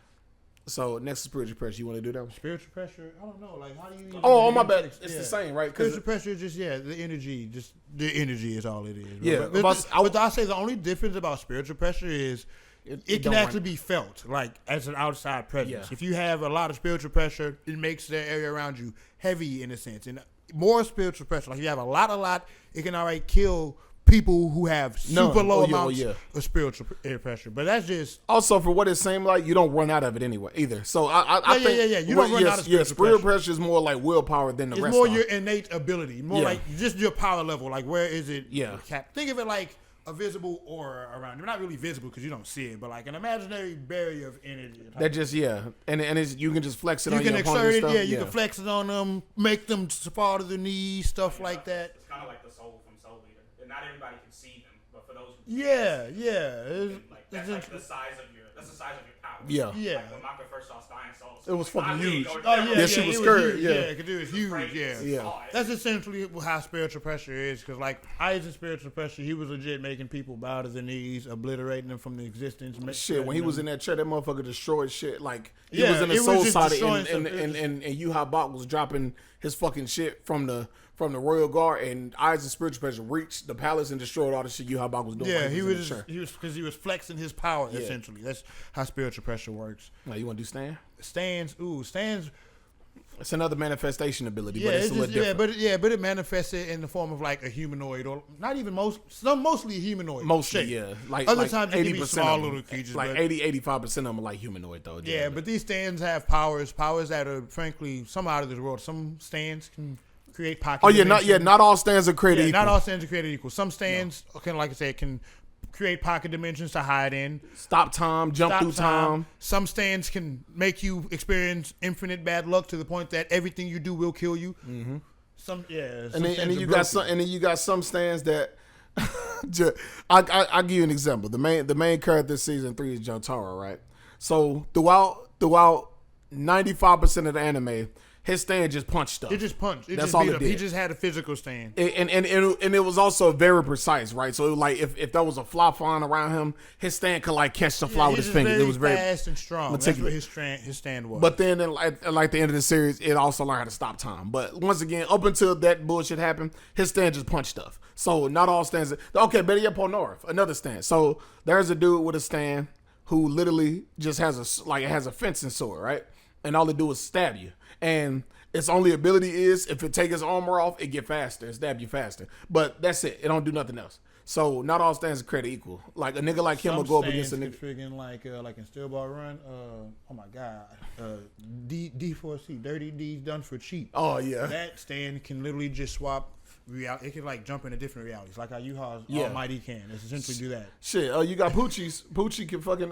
So next is spiritual pressure. You want to do that one? Spiritual pressure? I don't know. Like, how do you? Oh, my bad. It's the same, right? Spiritual pressure is just the energy. Just the energy is all it is. Yeah, but I say the only difference about spiritual pressure is it can actually be felt, like as an outside presence. Yeah. If you have a lot of spiritual pressure, it makes the area around you heavy in a sense, and more spiritual pressure. Like if you have a lot, it can already kill people who have super low amounts of spiritual pressure, but that's just also for what it seems like you don't run out of it anyway either. So I think you don't run out of spiritual pressure is more like willpower than the rest. It's more your innate ability, more like just your power level. Like where is it? Yeah, think of it like a visible aura around you. Not really visible because you don't see it, but like an imaginary barrier of energy. That just and it's, you can just flex it. You on can your exert it. stuff. Yeah, you can flex it on them, make them fall to their knees, stuff like that. It's kind of like the soul from Soul Leader. And not everybody can see them, but for those who That's like the size of your power. Yeah. Like when Maka first saw Stein Souls, it was fucking huge. She was scared. because it was huge. Yeah. That's essentially how spiritual pressure is. Because like Isaac's spiritual pressure, he was legit making people bow to their knees, obliterating them from the existence. Shit, when he was in that chair, that motherfucker destroyed shit. Like he was in the soul side, and Yuha Bach was dropping his fucking shit from the royal guard, and Isaac's spiritual pressure reached the palace and destroyed all the shit Yuha Bach was doing. Yeah, he was because he was flexing his power essentially. That's how spiritual pressure works. Now you want to do stand? Stands. It's another manifestation ability, but it's a little different. But it manifests it in the form of like a humanoid, or not even mostly a humanoid. Mostly, shape. yeah. Like other like times it can be small little creatures. Like 85% of them are like humanoid though. Yeah, but these stands have powers that are frankly some out of this world. Some stands can create pocket. Oh yeah, dimensions. not all stands are created equal. Not all stands are created equal. Some stands can, like I said, can create pocket dimensions to hide in. Stop time, jump through time. Some stands can make you experience infinite bad luck to the point that everything you do will kill you. Mm-hmm. Some and then you got some stands that I'll give you an example. The main character season 3 is Jotaro, right? So throughout 95% of the anime, his stand just punched stuff. It just punched. That's all it did. He just had a physical stand. And it was also very precise, right? So it was like if there was a fly flying around him, his stand could like catch the fly with his finger. It was very fast and strong. meticulous. That's what his stand was. But then at like the end of the series, it also learned how to stop time. But once again, up until that bullshit happened, his stand just punched stuff. So not all stands. Okay, better yet, Polnareff, another stand. So there's a dude with a stand who literally just has a fencing sword, right? And all it do is stab you. And its only ability is if it take its armor off, it get faster and stab you faster. But that's it. It don't do nothing else. So not all stands are created equal. Like a nigga like him will go up against a nigga. Friggin' like in Steel Ball Run. Oh my god. D4C, Dirty D's done for cheap. Oh yeah. That stand can literally just swap. It can like jump into different realities, like how U-Haul's Almighty can. It's essentially do that. Shit, you got Poochie's. Poochie can fucking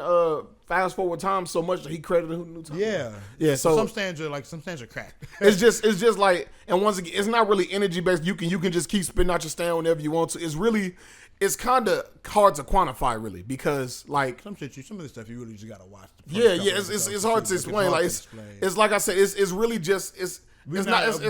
fast forward time so much that he created a new time. Yeah. So some stands are cracked. it's just like, and once again, it's not really energy based. You can just keep spinning out your stand whenever you want to. It's kind of hard to quantify really because like some of the stuff you really just gotta watch. It's hard to explain. Like it's like I said, it's really just it's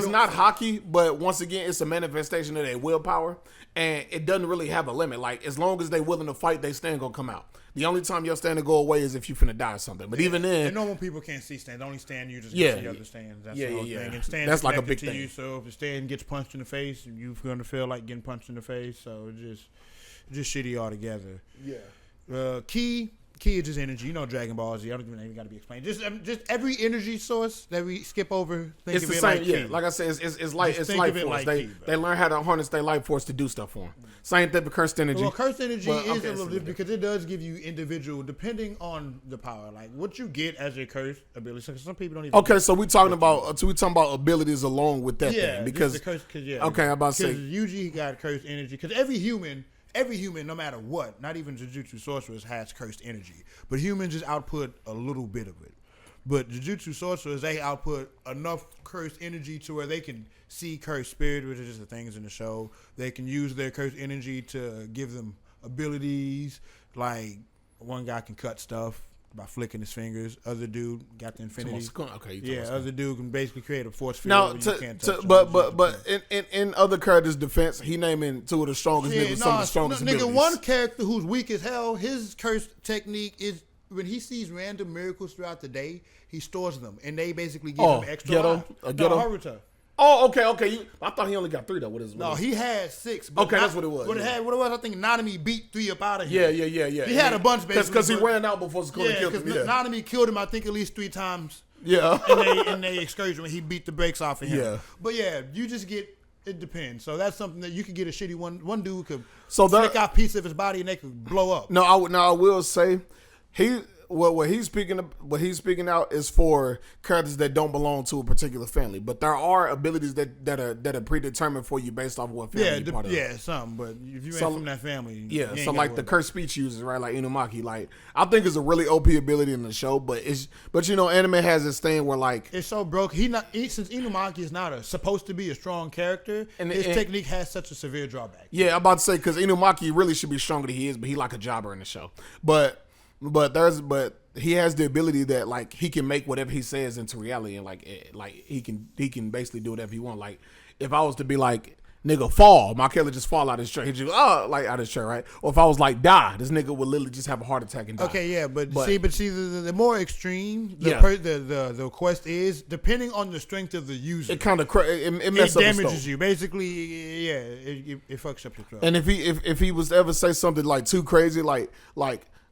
not hockey, but once again, it's a manifestation of their willpower, and it doesn't really have a limit. Like as long as they willing to fight, they stand gonna come out. The only time your stand to go away is if you finna die or something. But even then, and normal people can't see stands. The only stand you just can see other stands. That's the whole thing. And stands that's like a big thing. You, so if the stand gets punched in the face, you're gonna feel like getting punched in the face. So just shitty altogether. Yeah. Key is just energy. You know Dragon Ball Z. I don't even got to be explained. Just every energy source that we skip over. It's the same. Like I said, it's life force. They learn how to harness their life force to do stuff for them. Same thing with cursed energy. Well, cursed energy is a little different because it does give you individual, depending on the power, like what you get as your cursed ability. So some people don't even. Okay, so we talking about abilities along with that thing because the curse. Okay, I'm about to say Yuji got cursed energy because every human, no matter what, not even Jujutsu sorcerers, has cursed energy. But humans just output a little bit of it. But Jujutsu sorcerers, they output enough cursed energy to where they can see cursed spirit, which is just the things in the show. They can use their cursed energy to give them abilities. Like one guy can cut stuff by flicking his fingers. Other dude got the infinity. Other dude can basically create a force field. But in other characters' defense, he naming two of the strongest niggas, some of the strongest abilities. One character who's weak as hell, his curse technique is when he sees random miracles throughout the day, he stores them, and they basically give him extra life. Haruto. Oh, okay. I thought he only got 3 though. He had 6. But that's what it was. What it was, I think Nanami beat 3 up out of here. Yeah. He had a bunch basically because he ran out before Sukuna killed him. Yeah, Nanami killed him. I think at least 3 times. Yeah. in they excursion when he beat the brakes off of him. Yeah. But yeah, you just get. It depends. So that's something that you could get a shitty one. One dude could flick out a piece of his body and they could blow up. No, I will say what he's speaking out is for characters that don't belong to a particular family. But there are abilities that are predetermined for you based off of what family you're part of. Yeah, some. But if you ain't from that family, so like the cursed speech users, right? Like Inumaki, like I think it's a really OP ability in the show. But anime has this thing where like it's so broke. Since Inumaki is not supposed to be a strong character, and his technique has such a severe drawback. Yeah, I'm about to say because Inumaki really should be stronger than he is, but he like a jobber in the show. But he has the ability that like he can make whatever he says into reality, and like he can basically do whatever he want. Like if I was to be like nigga fall, my killer just fall out of his chair, he just like out of his chair, right? Or if I was like die, this nigga would literally just have a heart attack and die. Okay, yeah, but see the more extreme the quest is, depending on the strength of the user, it kind of it damages you. Basically, it fucks up your throat. And if he was to ever say something like too crazy, like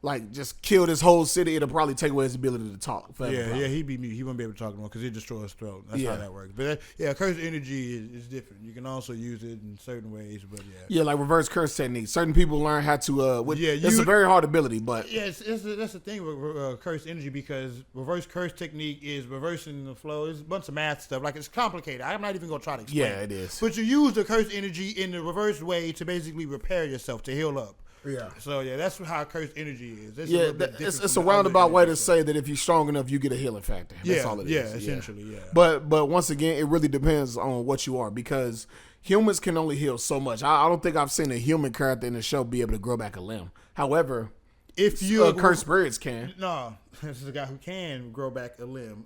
like just kill this whole city, it'll probably take away his ability to talk. Forever, Yeah, probably. yeah, he'd be mute. He wouldn't be able to talk anymore because he'd destroy his throat. That's Yeah. how that works. But cursed energy is different. You can also use it in certain ways, but Yeah, like reverse curse technique. Certain people learn how to. It's a you- very hard ability, but yeah, that's the thing with cursed energy because reverse curse technique is reversing the flow. It's a bunch of math stuff. Like it's complicated. I'm not even gonna try to explain. Yeah, it is. But you use the cursed energy in the reverse way to basically repair yourself to heal up. yeah. So yeah, that's how cursed energy is. It's a Yeah, little bit different it's from a the other roundabout way to energy say that if you're strong enough, you get a healing factor. That's all it is. Yeah, essentially, yeah. But once again, it really depends on what you are because humans can only heal so much. I don't think I've seen a human character in the show be able to grow back a limb. However, If you cursed spirits can. no, this is a guy who can grow back a limb.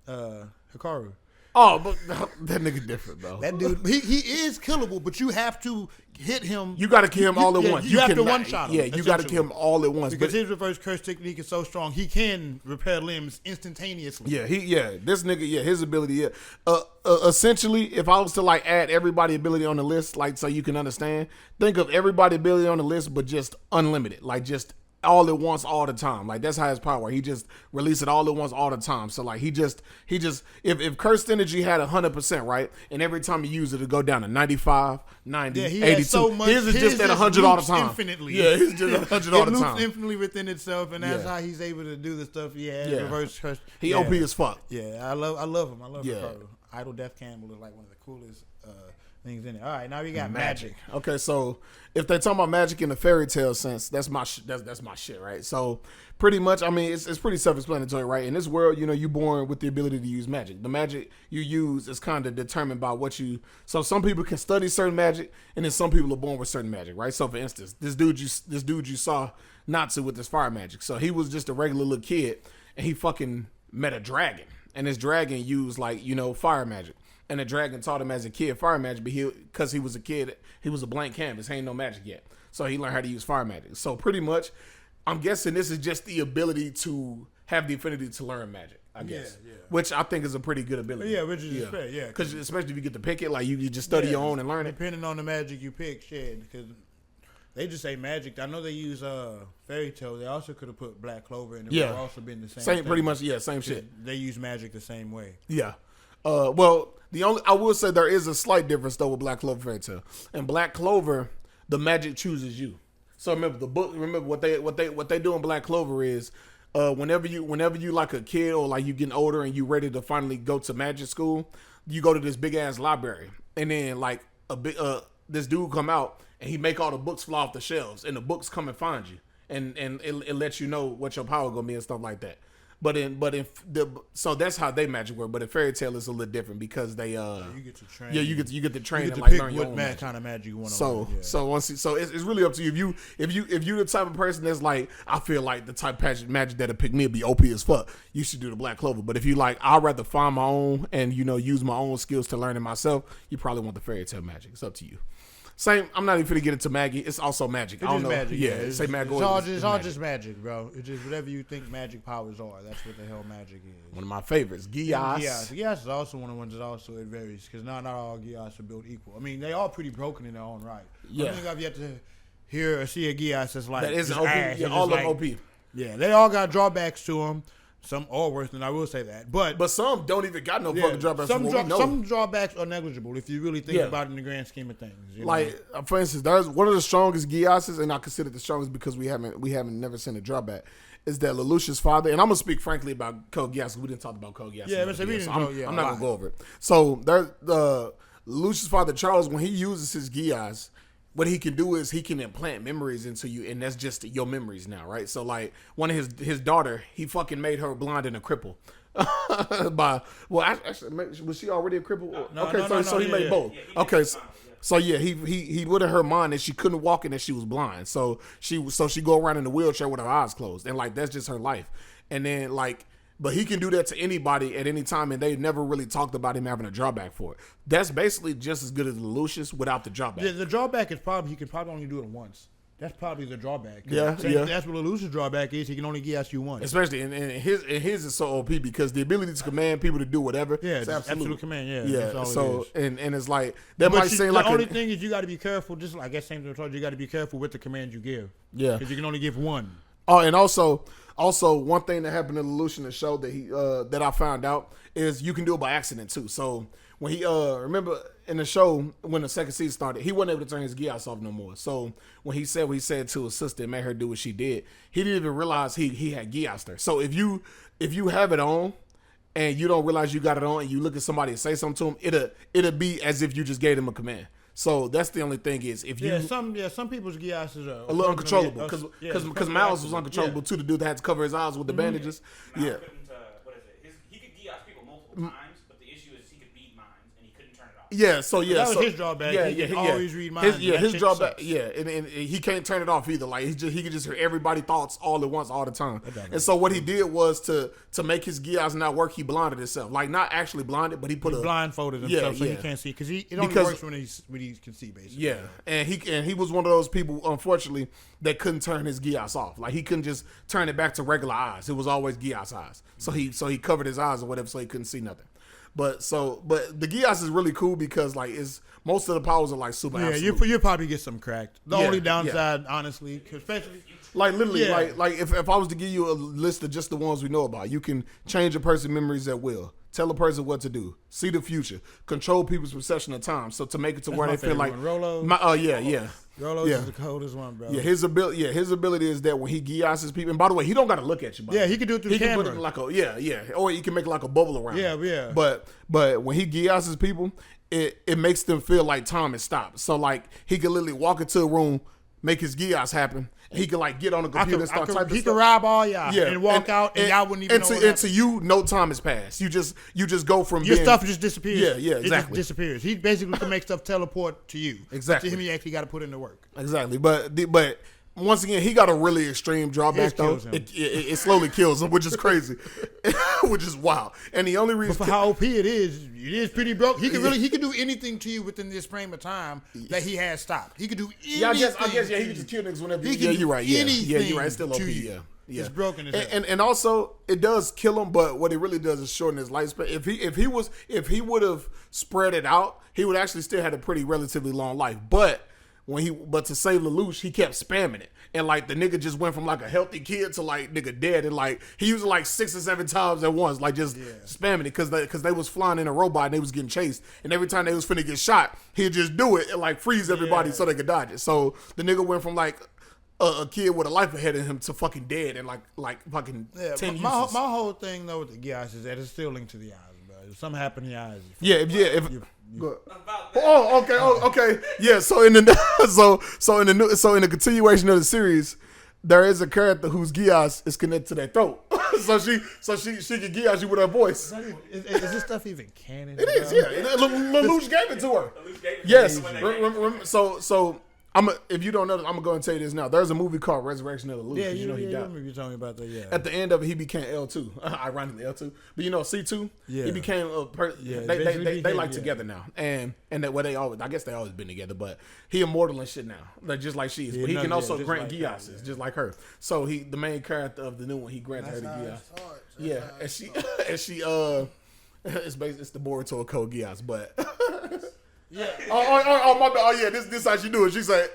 Hikaru. Oh, but that nigga different though. That dude, he is killable, but you have to hit him. You got to kill him all at once. You have to cannot- one-shot him. Yeah, you got to kill him all at once. Because But, his reverse curse technique is so strong, he can repair limbs instantaneously. this nigga, his ability, essentially, if I was to like add everybody ability on the list, like so you can understand, think of everybody ability on the list, but just unlimited, like just all at once, all the time. Like that's how his power. He just release it all at once, all the time. So like he just if cursed energy had 100%, right, and every time you use it, it go down to 95, 90, Yeah, he 82. has so much. His is just at 100 all the time. Infinitely. Yeah, he's just at 100 all It the loops time. infinitely within itself, and that's Yeah. how he's able to do the stuff he has. Yeah. Reverse curse. He yeah. OP as fuck. Yeah, I love him. I love Yeah. Hikaru. Idle Death Campbell is like one of the coolest things in it. All right, now we got magic. Okay, so if they're talking about magic in the fairy tale sense, that's my that's my shit, right? So pretty much, I mean, it's pretty self-explanatory, right? In this world, you know, you're born with the ability to use magic. The magic you use is kind of determined by what you. So some people can study certain magic, and then some people are born with certain magic, right? So for instance, this dude you saw Natsu with this fire magic. So he was just a regular little kid, and he fucking met a dragon, and this dragon used like fire magic. And the dragon taught him as a kid fire magic, but because he was a kid, he was a blank canvas. He ain't no magic yet. So he learned how to use fire magic. So pretty much, I'm guessing this is just the ability to have the affinity to learn magic, I guess. Yeah. Which I think is a pretty good ability. Yeah, which is fair, yeah. Because especially if you get to pick it, like you just study your own and learn it. Depending on the magic you pick, shit. Because they just say magic. I know they use fairy tale. They also could have put black clover in. It would have also been the same thing. Pretty much, same shit. They use magic the same way. Yeah. Well, I will say there is a slight difference though with Black Clover fairy tale. In Black Clover, the magic chooses you. So remember the book. Remember what they do in Black Clover is, whenever you like a kid or like you getting older and you ready to finally go to magic school, you go to this big ass library, and then like this dude come out and he make all the books fly off the shelves, and the books come and find you, and it lets you know what your power gonna be and stuff like that. So that's how they magic work. But in fairy tale, it's a little different because they you get to train. you get to train You and get to like pick learn your what own magic. kind of magic you want to So learn. so it's really up to you. If you the type of person that's like, I feel like the type of magic that'll pick me will be OP as fuck, you should do the Black Clover. But if you like, I'd rather find my own and use my own skills to learn it myself, you probably want the fairy tale magic. It's up to you. Same. I'm not even gonna get into Maggie. It's also magic. I don't know. Magic, Yeah, it's say magic. It's all just magic, bro. It's just whatever you think magic powers are. That's what the hell magic is. One of my favorites, Gias. Gias is also one of the ones that also it varies because not all Gias are built equal. I mean, they all pretty broken in their own right. Yeah. I don't think I've yet to hear or see a Gias that's like That isn't just OP. ass. Yeah, It's all just of like- OP. Yeah, they all got drawbacks to them. Some are worse than I will say that, but some don't even got no fucking drawbacks. Some drawbacks are negligible if you really think Yeah. about it in the grand scheme of things. You know? Like for instance, there's one of the strongest Giases, and I consider the strongest because we haven't never seen a drawback. Is that Lelouch's father? And I'm gonna speak frankly about Code Geass. We didn't talk about Code Geass. Yeah, but we didn't I'm go- not gonna go over it. So there's Lelouch's father Charles. When he uses his Gias, what he can do is he can implant memories into you, and that's just your memories now, right? So like one of his daughter, he fucking made her blind and a cripple. Actually, was she already a cripple? So he made both. Okay, so yeah, he would have her mind that she couldn't walk and that she was blind. So she go around in a wheelchair with her eyes closed, and like that's just her life. And then like, but he can do that to anybody at any time, and they never really talked about him having a drawback for it. That's basically just as good as Lucius without the drawback. The drawback is probably he can probably only do it once. That's probably the drawback. Yeah. That's what Lelouch's drawback is. He can only Gias you once. Especially and his is so OP because the ability to command people to do whatever. Yeah, it's absolute command. Yeah, Yeah. that's all So it is. and it's like that might seem like the only thing is you got to be careful. Just like I guess same thing I told you, you got to be careful with the command you give. Yeah. Because you can only give one. Oh, and also one thing that happened in Lelouch in the show that he that I found out is you can do it by accident too. So when he remember in the show when the second season started, he wasn't able to turn his Gias off no more. So when he said what he said to his sister and made her do what she did, he didn't even realize he had Gias there. So if you have it on and you don't realize you got it on and you look at somebody and say something to them, it'll be as if you just gave them a command. So that's the only thing is if you some people's Gias's are a little uncontrollable because Miles was uncontrollable too. The dude that had to cover his eyes with the bandages. Miles couldn't, what is it? He could Gias people multiple times, but the issue is he could beat minds and he couldn't turn it off. Yeah, so that was his drawback. He could always read minds. His drawback. Sucks. Yeah, and he can't turn it off either. Like he could just hear everybody's thoughts all at once, all the time. And so what he did was to make his Gias not work, he blinded himself. Like not actually blinded, but he blindfolded himself so he can't see because it only works when he can see basically. Yeah, and he was one of those people, unfortunately, that couldn't turn his Gias off. Like he couldn't just turn it back to regular eyes. It was always Gias eyes. So he covered his eyes or whatever, so he couldn't see nothing. But the Gias is really cool because like most of the powers are like super. Yeah, you probably get some cracked. The only downside, honestly, especially like literally, like if I was to give you a list of just the ones we know about, you can change a person's memories at will, tell a person what to do, see the future, control people's perception of time, so to make it to where they feel like Rolo. Rolo's is the coldest one, bro. Yeah, his ability is that when he Giases people, and by the way, he don't got to look at you. He can do it through the camera. He can put it like or he can make like a bubble around. Yeah. But when he Giases people, it makes them feel like time has stopped. So like he can literally walk into a room, make his Gias happen. He can like get on the computer and start typing stuff. He can rob all y'all and walk out and y'all wouldn't even know. And to you, no time has passed. You just go from your stuff just disappears. Yeah, exactly. It just disappears. He basically can make stuff teleport to you. Exactly. To him, you actually got to put in the work. Exactly. But once again, he got a really extreme drawback though. It slowly kills him, which is crazy, which is wild. And the only reason for how OP it is pretty broke. He can do anything to you within this frame of time that he has stopped. He could do anything. Yeah, I guess he could just kill niggas whenever. You're right. Yeah, you're right. It's still OP. Yeah. It's broken as hell. And also it does kill him, but what it really does is shorten his lifespan. If he would have spread it out, he would actually still had a pretty relatively long life. But to save Lelouch, he kept spamming it. And like the nigga just went from like a healthy kid to like nigga dead. And like he used it like 6 or 7 times at once, like just spamming it because they was flying in a robot and they was getting chased. And every time they was finna get shot, he'd just do it and like freeze everybody so they could dodge it. So the nigga went from like a kid with a life ahead of him to fucking dead in like fucking 10 uses. My whole thing though with the Gias is that it's still linked to the eyes, bro. If something happened to your eyes, Okay. Yeah. So in the continuation of the series, there is a character whose Gias is connected to their throat. so she can Gias you with her voice. Is this stuff even canon? It is. Yeah. Lelouch gave it to her. Yes. So if you don't know, I'm gonna go and tell you this now. There's a movie called Resurrection of Lelouch. Yeah, you know he died. You told me about that. Yeah. At the end of it, he became L2. Ironically, L2. But you know, C2. Yeah. He became a they like together now, and that they always. I guess they always been together, but he immortal and shit now, like just like she is. But he can also grant Giases, just like her. So the main character of the new one, he granted her the Gias. Yeah, and she it's the Boruto Code Gias, but. Yeah. Oh, my bad. Oh, yeah. This how she do it. She said,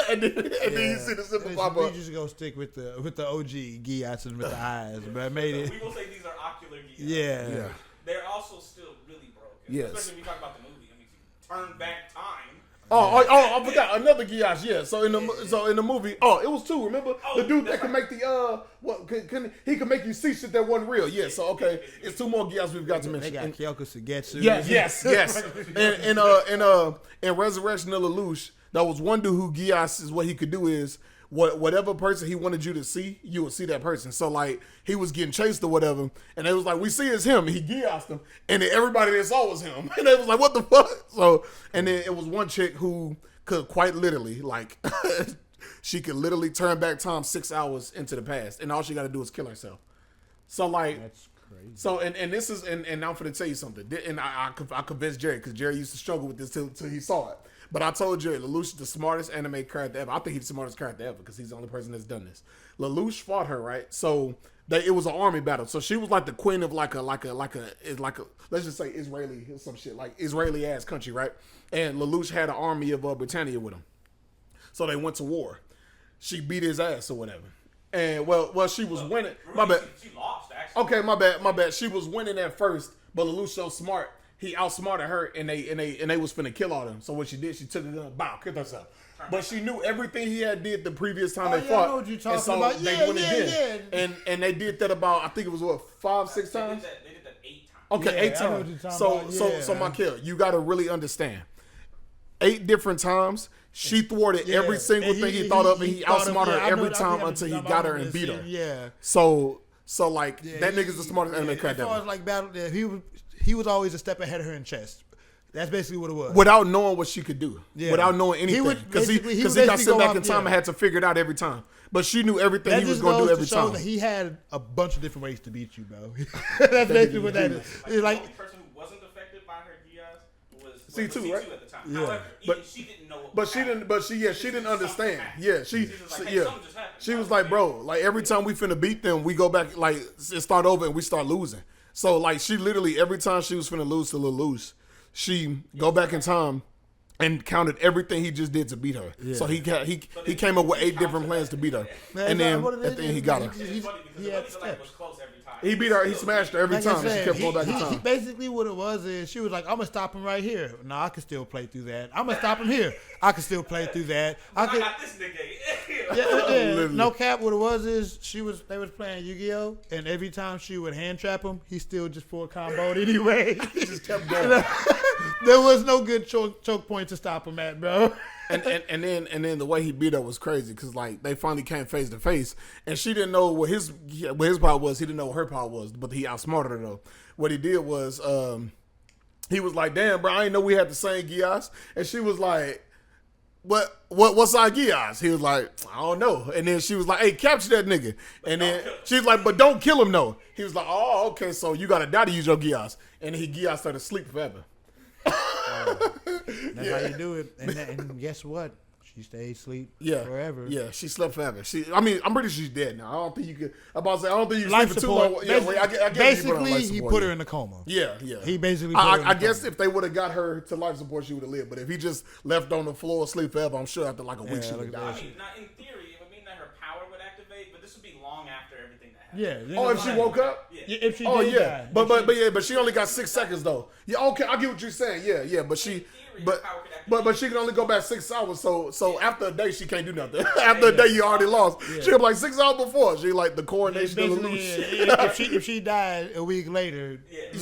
and then you see the symbol pop up. We just go stick with the OG Gias and with the eyes, but I made it. We will say these are ocular Gias. Yeah. They're also still really broken. Yes. Especially when we talk about the movie. I mean, if you turn back time. I forgot another Gias. Yeah. So in the movie, it was 2. Remember the dude that could make the he could make you see shit that wasn't real. Yeah. So okay, it's 2 more Gias we've got to mention. They got Kyoko Sugetsu. Yes. In Resurrection of Lelouch, there was one dude who Gias is what he could do is. Whatever person he wanted you to see, you would see that person. So like he was getting chased or whatever, and they was like, "We see it's him." He Giased him, and then everybody that saw was him, and they was like, "What the fuck?" So and then it was one chick who could quite literally like she could literally turn back time 6 hours into the past, and all she got to do is kill herself. So like that's crazy. So and this is and now I'm finna tell you something, and I convinced Jerry because Jerry used to struggle with this till he saw it. But I told Jerry, Lelouch is the smartest anime character ever. I think he's the smartest character ever because he's the only person that's done this. Lelouch fought her, right? So it was an army battle. So she was like the queen of like a let's just say Israeli or some shit, like Israeli ass country, right? And Lelouch had an army of Britannia with him. So they went to war. She beat his ass or whatever. And well, she was winning. My bad. She lost, actually. Okay, my bad. She was winning at first, but Lelouch so smart. He outsmarted her, and they was finna kill all them. So what she did, she took it and bow, killed herself. But she knew everything he had did the previous time they fought. I know what you're talking and so about. they went again. And they did that about, I think it was 5-6 times. They did that 8 times. Okay, Yeah, 8 I know what times. you're So talking about. Michael, you got to really understand. 8 different times, she thwarted every single thing he thought of, and he outsmarted her every time until he got her and beat her. Yeah. So like that nigga's the smartest anime As far ever. as like battle, he was always a step ahead of her in chess. That's basically what it was. Without knowing what she could do, Yeah. without knowing He anything, would because he basically- got basically sent go back off- in time yeah. and had to figure it out every time. But she knew everything That he was just going to do goes every to show time. that he had a bunch of different ways to beat you, bro. That's basically what that is. It's The like only person who wasn't affected by her Gias was C2, right? at the time. Yeah. However, But- even she didn't know what But was she happening. didn't. But she didn't understand. Yeah, she was like, hey, yeah. something just happened. She was like, bro, like every time we finna beat them, we go back like it start over and we start losing. So like she literally every time she was finna lose to Lelouch, she go back in time and counted everything he just did to beat her. Yeah. So he came up with 8 different plans to beat her, Man, and it's then not what it at the is. end he got her. It's funny because he the had Bunny steps. like was close every time. He beat her. He smashed her every Like I time. And she said, kept going back in he time. basically what it was is she was like, I'm gonna stop him right here. No, I can still play through that. I'm gonna stop him here. I can still play through that. I I could. got this nigga. Yeah, Literally. no cap. What it was is they was playing Yu-Gi-Oh, and every time she would hand trap him, he still just full comboed anyway. He just kept going. There was no good choke point to stop him at, bro. and then the way he beat her was crazy because like they finally came face to face and she didn't know what his power was. He didn't know what her power was, but he outsmarted her though. What he did was he was like, "Damn, bro, I didn't know we had the same Gias," and she was like, What's our Gias?" He was like, "I don't know." And then she was like, "Hey, capture that nigga." And then she was like, "But don't kill him though." He was like, "Oh, okay, so you gotta die to use your Gias." And then he Gias started to sleep forever. That's how you do it. And guess what? She stayed asleep forever. Yeah, she slept forever. I'm pretty sure she's dead now. I don't think you could. I'm about to say I don't think you can Life sleep for too support. long. Yeah, wait, I guess Basically, he put her in a coma. Yeah. He basically. Put her in I a guess coma. if they would have got her to life support, she would have lived. But if he just left on the floor asleep forever, I'm sure after like a week she would look at die. that. Now, in theory, it would mean that her power would activate, but this would be long after everything that happened. Yeah. Oh, if she woke up. Yeah. If she Oh did yeah, die. but she only got 6 seconds though. Yeah, okay, I get what you're saying. Yeah, but she, In theory, but power could activate. but she can only go back 6 hours. So after a day she can't do nothing. After a day you already lost. She was like 6 hours before. She like the coronation of the Basically, loose. if she died a week later, She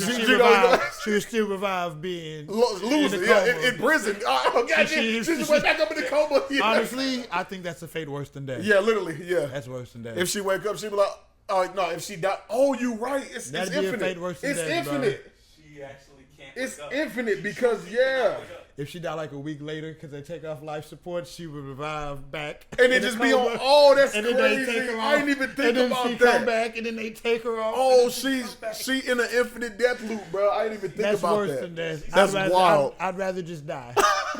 she would still revive being Losing, in the yeah, coma. in prison. Oh, God, She- she just went back up in the coma. Yeah. Honestly, I think that's a fate worse than death. Yeah, literally, yeah. That's worse than death. If she wake up, she be like, oh, no, if she die, oh, you right. It's That'd be a infinite. fate worse than It's death, bro. infinite. She actually can't. It's wake up. infinite because, yeah. If she died like a week later because they take off life support, she would revive back. And it in the just be on, coma. oh, that's And then they crazy. take her off. I didn't even think and then about she that. come back and then they take her off. Oh, and then she in an infinite death loop, bro. I didn't even think That's about worse that. than death. That's wild. I'd rather just die.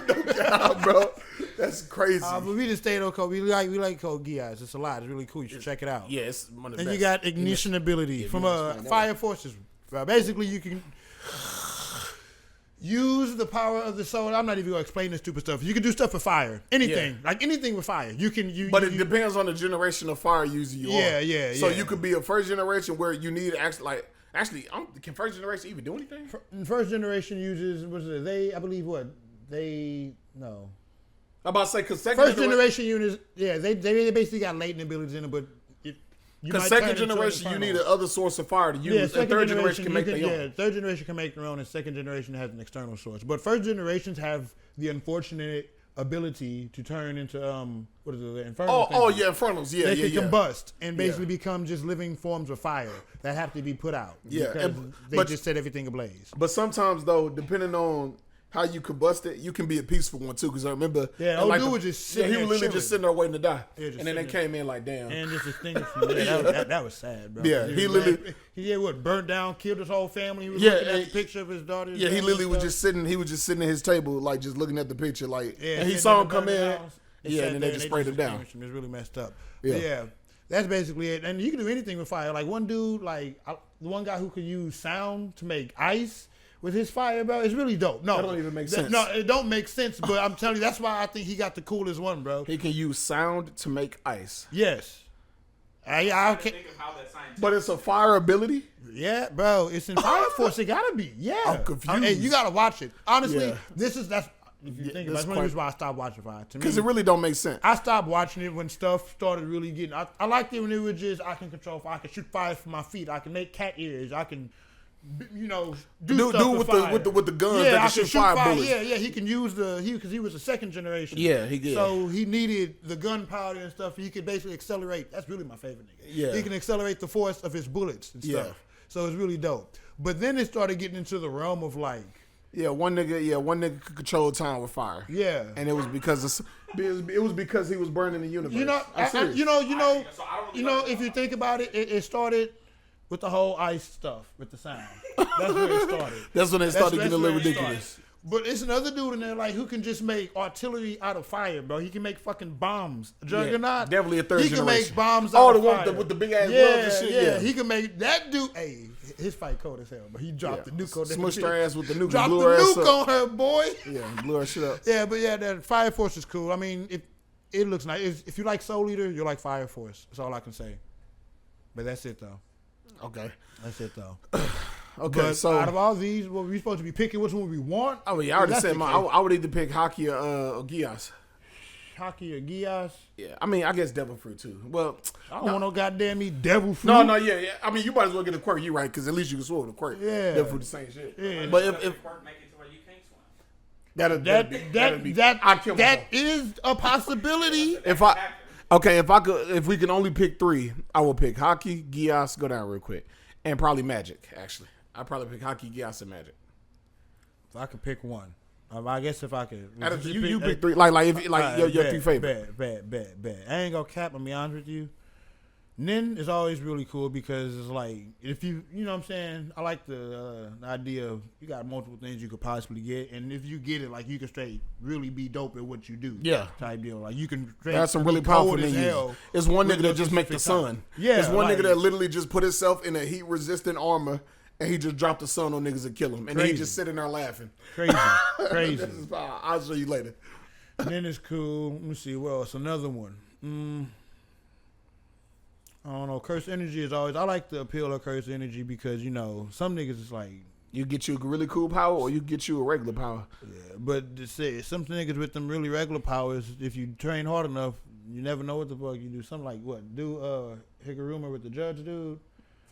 God, bro. That's crazy. But we just stayed on code. We like Code Geass. It's a lot. It's really cool. You should check it out. Yeah, it's one of the And best. you got ignition ability from fire forces. Basically, you can use the power of the soul. I'm not even gonna explain this stupid stuff. You can do stuff with fire. Anything, like anything with fire. You can. But it depends on the generation of fire user you are. Yeah. So you could be a first generation where you need can first generation even do anything? First generation uses I believe no. I'm about to say because First generation units, they basically got latent abilities in it, but because second generation you need another source of fire to use, and third generation can make their own. Yeah, third generation can make their own, and second generation has an external source. But first generations have the unfortunate ability to turn into infernal. Infernals. Yeah, they yeah, can yeah. combust and basically become just living forms of fire that have to be put out. Yeah, because they but- just set everything ablaze. But sometimes though, depending on how you combust it, you can be a peaceful one too. Because I remember, old dude was just sitting he there was literally chilling. just sitting there waiting to die, Yeah, just and then they sitting there. came in like, damn. And just extinguished from there. That was sad, bro. Yeah, he literally- he burnt down, killed his whole family. He was Yeah, looking at and- the picture of his daughter. Yeah, he literally was just sitting. He was just sitting at his table, like just looking at the picture, like. Yeah, and he sitting saw in him the come burning in. house. Yeah, and then they just sprayed him down. extinguished him. It's really messed up. Yeah. But yeah, that's basically it. And you can do anything with fire. Like one dude, the one guy who could use sound to make ice with his fire, bro, it's really dope. No, That don't even make sense. No, it don't make sense. But I'm telling you, that's why I think he got the coolest one, bro. He can use sound to make ice. Yes. I to can't. think of how that science. But it's a fire ability. Yeah, bro, it's in Fire Force. It gotta be. Yeah, I'm confused. Hey, you gotta watch it. Honestly, Yeah. that's. If you think about it, that's one reason why I stopped watching Fire. To me, Because it really don't make sense. I stopped watching it when stuff started really getting. I liked it when it was just I can control fire. I can shoot fire from my feet. I can make cat ears. I can, do stuff with fire. the guns Yeah, that I can shoot shoot fire fire. bullets. Yeah, he can use because he was a second generation. Yeah, he did. So he needed the gunpowder and stuff. He could basically accelerate. That's really my favorite nigga. Yeah. He can accelerate the force of his bullets and stuff. Yeah. So it's really dope. But then it started getting into the realm of like. Yeah, one nigga could control time with fire. Yeah. And it was because he was burning the universe. You know, I'm serious. If you think about it, it started with the whole ice stuff with the sound. That's where it started. That's when it started getting a little where it ridiculous. started. But it's another dude in there like who can just make artillery out of fire, bro. He can make fucking bombs. Juggernaut. definitely a third He can generation. make bombs Oh, out the of one fire. with the big ass gloves and shit. Yeah. He can make that dude. Hey, his fight cold as hell, but he dropped the nuke on that Smushed bitch. her ass with the nuke. Dropped blew the her ass nuke up. on her, boy. Yeah, blew her shit up. Yeah, but yeah, that Fire Force is cool. I mean, it looks nice. If you like Soul Eater, you like Fire Force. That's all I can say. But that's it though. Okay. That's it though. Okay, But so out of all these, what we supposed to be picking? Which one we want? I mean, I already That's said the my. case. I would either pick Hockey or Gias. Hockey or Gias? Yeah, I mean, I guess Devil Fruit too. Well, I don't want no goddamn eat devil fruit. no, yeah. I mean, you might as well get a quirk. You right? Because at least you can swim with a quirk. Yeah. Devil Fruit the same shit. Yeah. But if Quirk make it to where you can't swim. that'd be I'd kill that myself. is a possibility. if we can only pick three, I will pick Hockey, Gias, go down real quick, and probably Magic. Actually, I'd probably pick Hockey, Gias, and Magic. If I could pick one, I guess if I could. You pick three, like your three favorite. Bet. I ain't gonna cap. I'm be honest with you. Nin is always really cool because it's like if you know what I'm saying. I like the idea of you got multiple things you could possibly get, and if you get it, like you can straight really be dope at what you do. Yeah. Type deal. Like you can. That's some really be powerful cold as niggas. hell It's one with nigga that just no make the specific sun. time. Yeah, It's one like- nigga that literally just put himself in a heat resistant armor and he just dropped the sun on niggas and kill them, and then he Crazy. just sitting there laughing. Crazy. This is power. I'll show you later. Then it's cool. Let me see. Well, it's another one. I don't know. Curse energy is always. I like the appeal of curse energy because some niggas is like. You get you a really cool power, or you get you a regular power. Yeah, but to say some niggas with them really regular powers, if you train hard enough, you never know what the fuck you do. Something like what? Do Higuruma with the judge dude?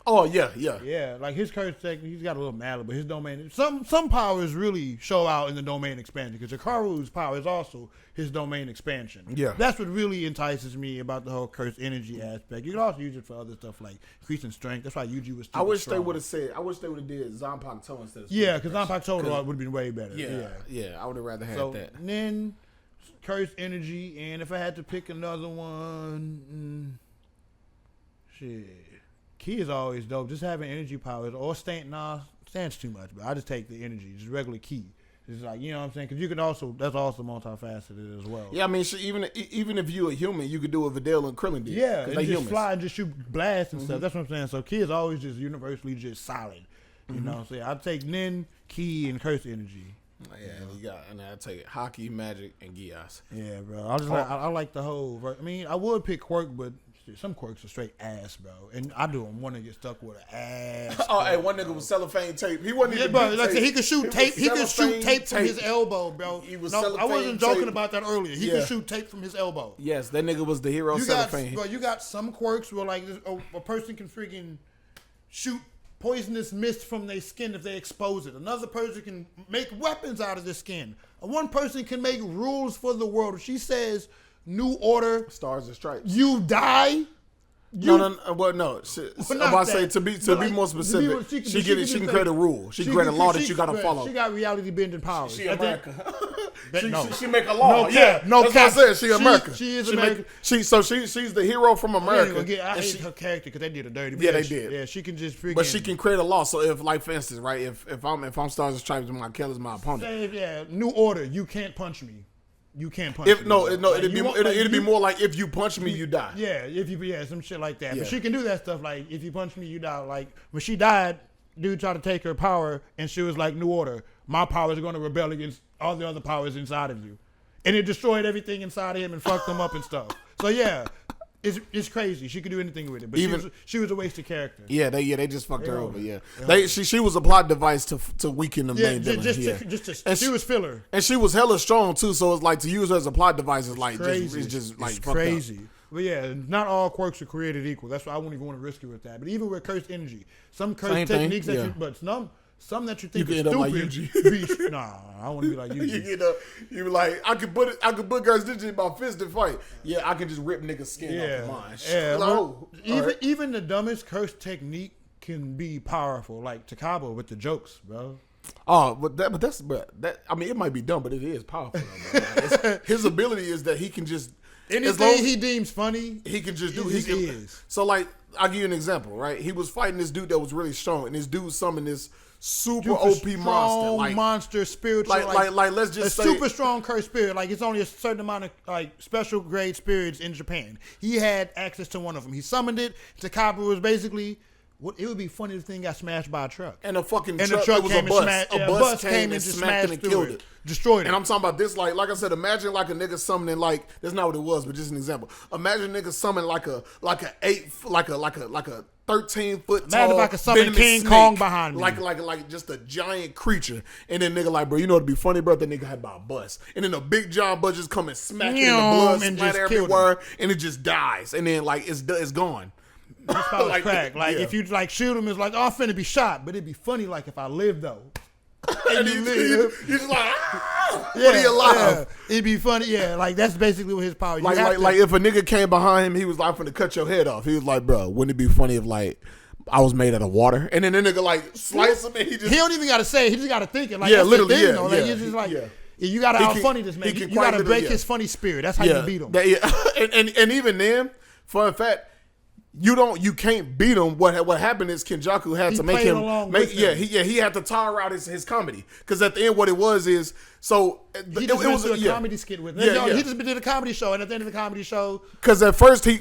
Oh yeah. Yeah, like his curse technique, he's got a little mallet, but his domain. Some powers really show out in the domain expansion because Hikaru's power is also his domain expansion. Yeah. That's what really entices me about the whole curse energy aspect. You can also use it for other stuff like increasing strength. That's why Yuji was. I wish strong. they would have said. I wish they would have did Zanpakuto instead of. Yeah, because Zanpakuto would have been way better. Yeah. I would have rather had So that. then, curse energy, and if I had to pick another one, shit, key is always dope. Just having energy powers or stands too much, but I just take the energy, just regular key. It's like you know what I'm saying, because you can also that's also multifaceted as well. Yeah, I mean, even if you a human, you could do what Vidal and Krillin did. Yeah, 'cause and they just humans. fly and just shoot blasts and stuff. That's what I'm saying. So key is always just universally just solid. You know what I'm saying? I'd take Nin, key, and curse energy. Yeah, you got, and I take it Hockey, Magic, and Gias. Yeah, bro. I like the whole. I mean, I would pick quirk, but some quirks are straight ass, bro. And I don't want to get stuck with an ass. Oh, hey, one nigga was cellophane tape. He wasn't Yeah, even. bro. big Like I said, tape. he could shoot It tape. was He could shoot cellophane tape from his elbow, bro. He was No, I cellophane wasn't joking tape. about that earlier. He Yeah. could shoot tape from his elbow. Yes, that nigga was the hero. You got, Cellophane. bro, you got some quirks where like a person can freaking shoot poisonous mist from their skin if they expose it. Another person can make weapons out of their skin. And one person can make rules for the world. If she says new order, Stars and Stripes. you die. No. Well, no. I'm not about to say that. to be But like, more to be specific. more- She she can just create a say- rule. She can create a law that you gotta she follow. got reality bending powers. She I think- America. No. She make a law. No yeah, cap. No that's cap. what I said. She America. She is make- America. she's the hero from America. I and hate she- her character because they did a dirty. Yeah, but they did. Yeah, she can just freaking. But she can create a law. So if, like, for instance, right, if I'm Stars and Stripes and my Keller's my opponent. say, yeah, new order. You can't punch me. You can't punch If me. no, Like, it'd you be want- like, it'd be you- more like if you punch me, you die. Yeah, some shit like that. Yeah. But she can do that stuff like if you punch me, you die. Like when she died, dude tried to take her power, and she was like, "New order. My powers are going to rebel against all the other powers inside of you," and it destroyed everything inside of him and fucked him up and stuff. So yeah, It's crazy. She could do anything with it, but she was a wasted character. Yeah, they just fucked her over. Yeah, she was a plot device to weaken the main villain. She was filler, and she was hella strong too. So it's like to use her as a plot device is like crazy. It's just like it's crazy. But yeah, not all quirks are created equal. That's why I wouldn't even want to risk it with that. But even with cursed energy, some cursed techniques some that you think you are stupid. Like Yuji. Nah, I want to be like Yuji. You be like, I could put cursed energy in my fist and fight. Yeah, I can just rip niggas' skin off of mine. Yeah, even the dumbest cursed technique can be powerful. Like Takabo with the jokes, bro. Oh, but that I mean, it might be dumb, but it is powerful. Though, bro. Like, his ability is that he can just anything he deems funny, he can just do. He is. So like, I'll give you an example. Right, he was fighting this dude that was really strong, and this dude summoned this super OP monster, like monster spiritual, like let's just say super strong cursed spirit. Like it's only a certain amount of like special grade spirits in Japan. He had access to one of them. He summoned it. Takaba was basically. It would be funny if the thing got smashed by a truck. And a fucking and truck, it was came a bus. A bus came and just smashed and killed it. Destroyed it. And I'm talking about this, like I said, imagine like a nigga summoning like that's not what it was, but just an example. Imagine a nigga summoning like a 13-foot tall. Imagine if I could summon King Kong behind me. Like just a giant creature. And then nigga like, bro, you know what'd be funny, bro? That nigga had by a bus. And then a big giant bus just come and smack it in the blood, and splatter everywhere, and it just dies. And then like it's gone. This spot was cracked. Like if you like shoot him, it's like I'm finna be shot, but it'd be funny like if I live though. And you live, you're just like, what are you alive? Yeah. It'd be funny, yeah. Like that's basically what his power. Like if a nigga came behind him, he was like, I'm finna cut your head off. He was like, bro, wouldn't it be funny if like I was made out of water? And then the nigga like slice him and he don't even gotta say it. He just gotta think it. Like yeah, literally, thing, though. Like, you're just like. Yeah. You gotta out funny this man. You gotta break his funny spirit. That's how you beat him. And even then, fun fact. You can't beat him. What happened is Kenjaku had to make him he had to tire out his comedy because at the end what it was is so he just went to a comedy skit with him. He just did a comedy show and at the end of the comedy show because at first he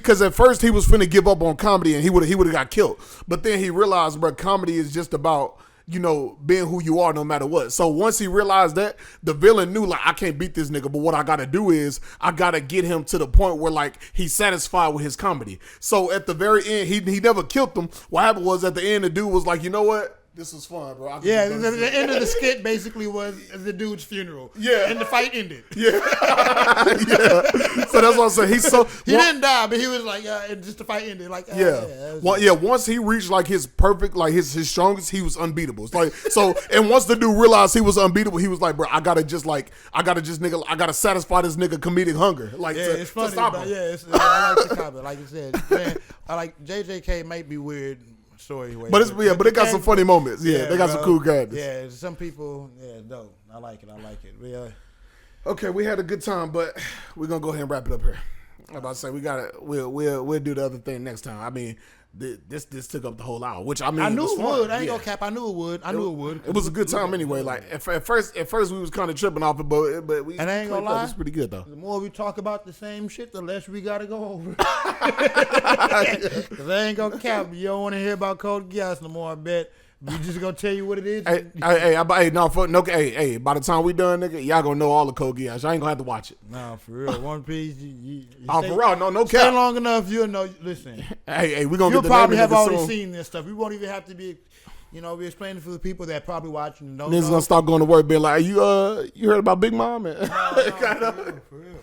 was finna give up on comedy and he would have got killed, but then he realized, bro, comedy is just about being who you are no matter what. So once he realized that, the villain knew, like, I can't beat this nigga, but what I gotta do is I gotta get him to the point where, like, he's satisfied with his comedy. So at the very end, he never killed them. What happened was at the end, the dude was like, you know what? This was fun, bro. The end of the skit basically was the dude's funeral. Yeah. And the fight ended. Yeah. Yeah. So that's what I'm saying. He didn't die, but he was like, just the fight ended. Like, once he reached like his perfect, like his strongest, he was unbeatable. It's like and once the dude realized he was unbeatable, he was like, bro, I gotta satisfy this nigga comedic hunger. Like it's funny, to stop him. Yeah, I like the comment. Like you said, man, I like JJK might be weird. Story way, but it got some funny moments. Yeah, they got some cool characters. Yeah, some people, dope. I like it. Yeah. Okay, we had a good time, but we're gonna go ahead and wrap it up here. I'm about to say we'll do the other thing next time. I mean, this took up the whole hour, which I mean, I knew it would. I ain't gonna cap. I knew it would. It was a good time anyway. Like at first we was kind of tripping off it, but we. And I ain't gonna lie, it's pretty good though. The more we talk about the same shit, the less we gotta go over. Cause I ain't gonna cap. You don't want to hear about Code Geass no more. I bet. We just gonna tell you what it is. By the time we done, nigga, y'all gonna know all the Code Geass. Y'all ain't gonna have to watch it. Nah, for real. One Piece. For real. No cap. Stay long enough, you'll know. Listen. Hey, we gonna. You'll probably have already seen this stuff. We won't even have to be. We explaining for the people that probably watching and don't know. Niggas gonna start going to work, being like, you heard about Big Mom? No, for real.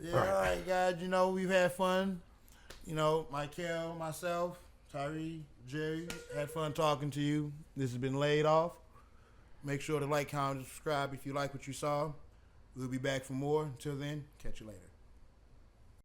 Yeah, all right, guys. We've had fun. Michael, myself, Tyree, Jerry, had fun talking to you. This has been Laid Off. Make sure to like, comment, and subscribe if you like what you saw. We'll be back for more. Until then, catch you later.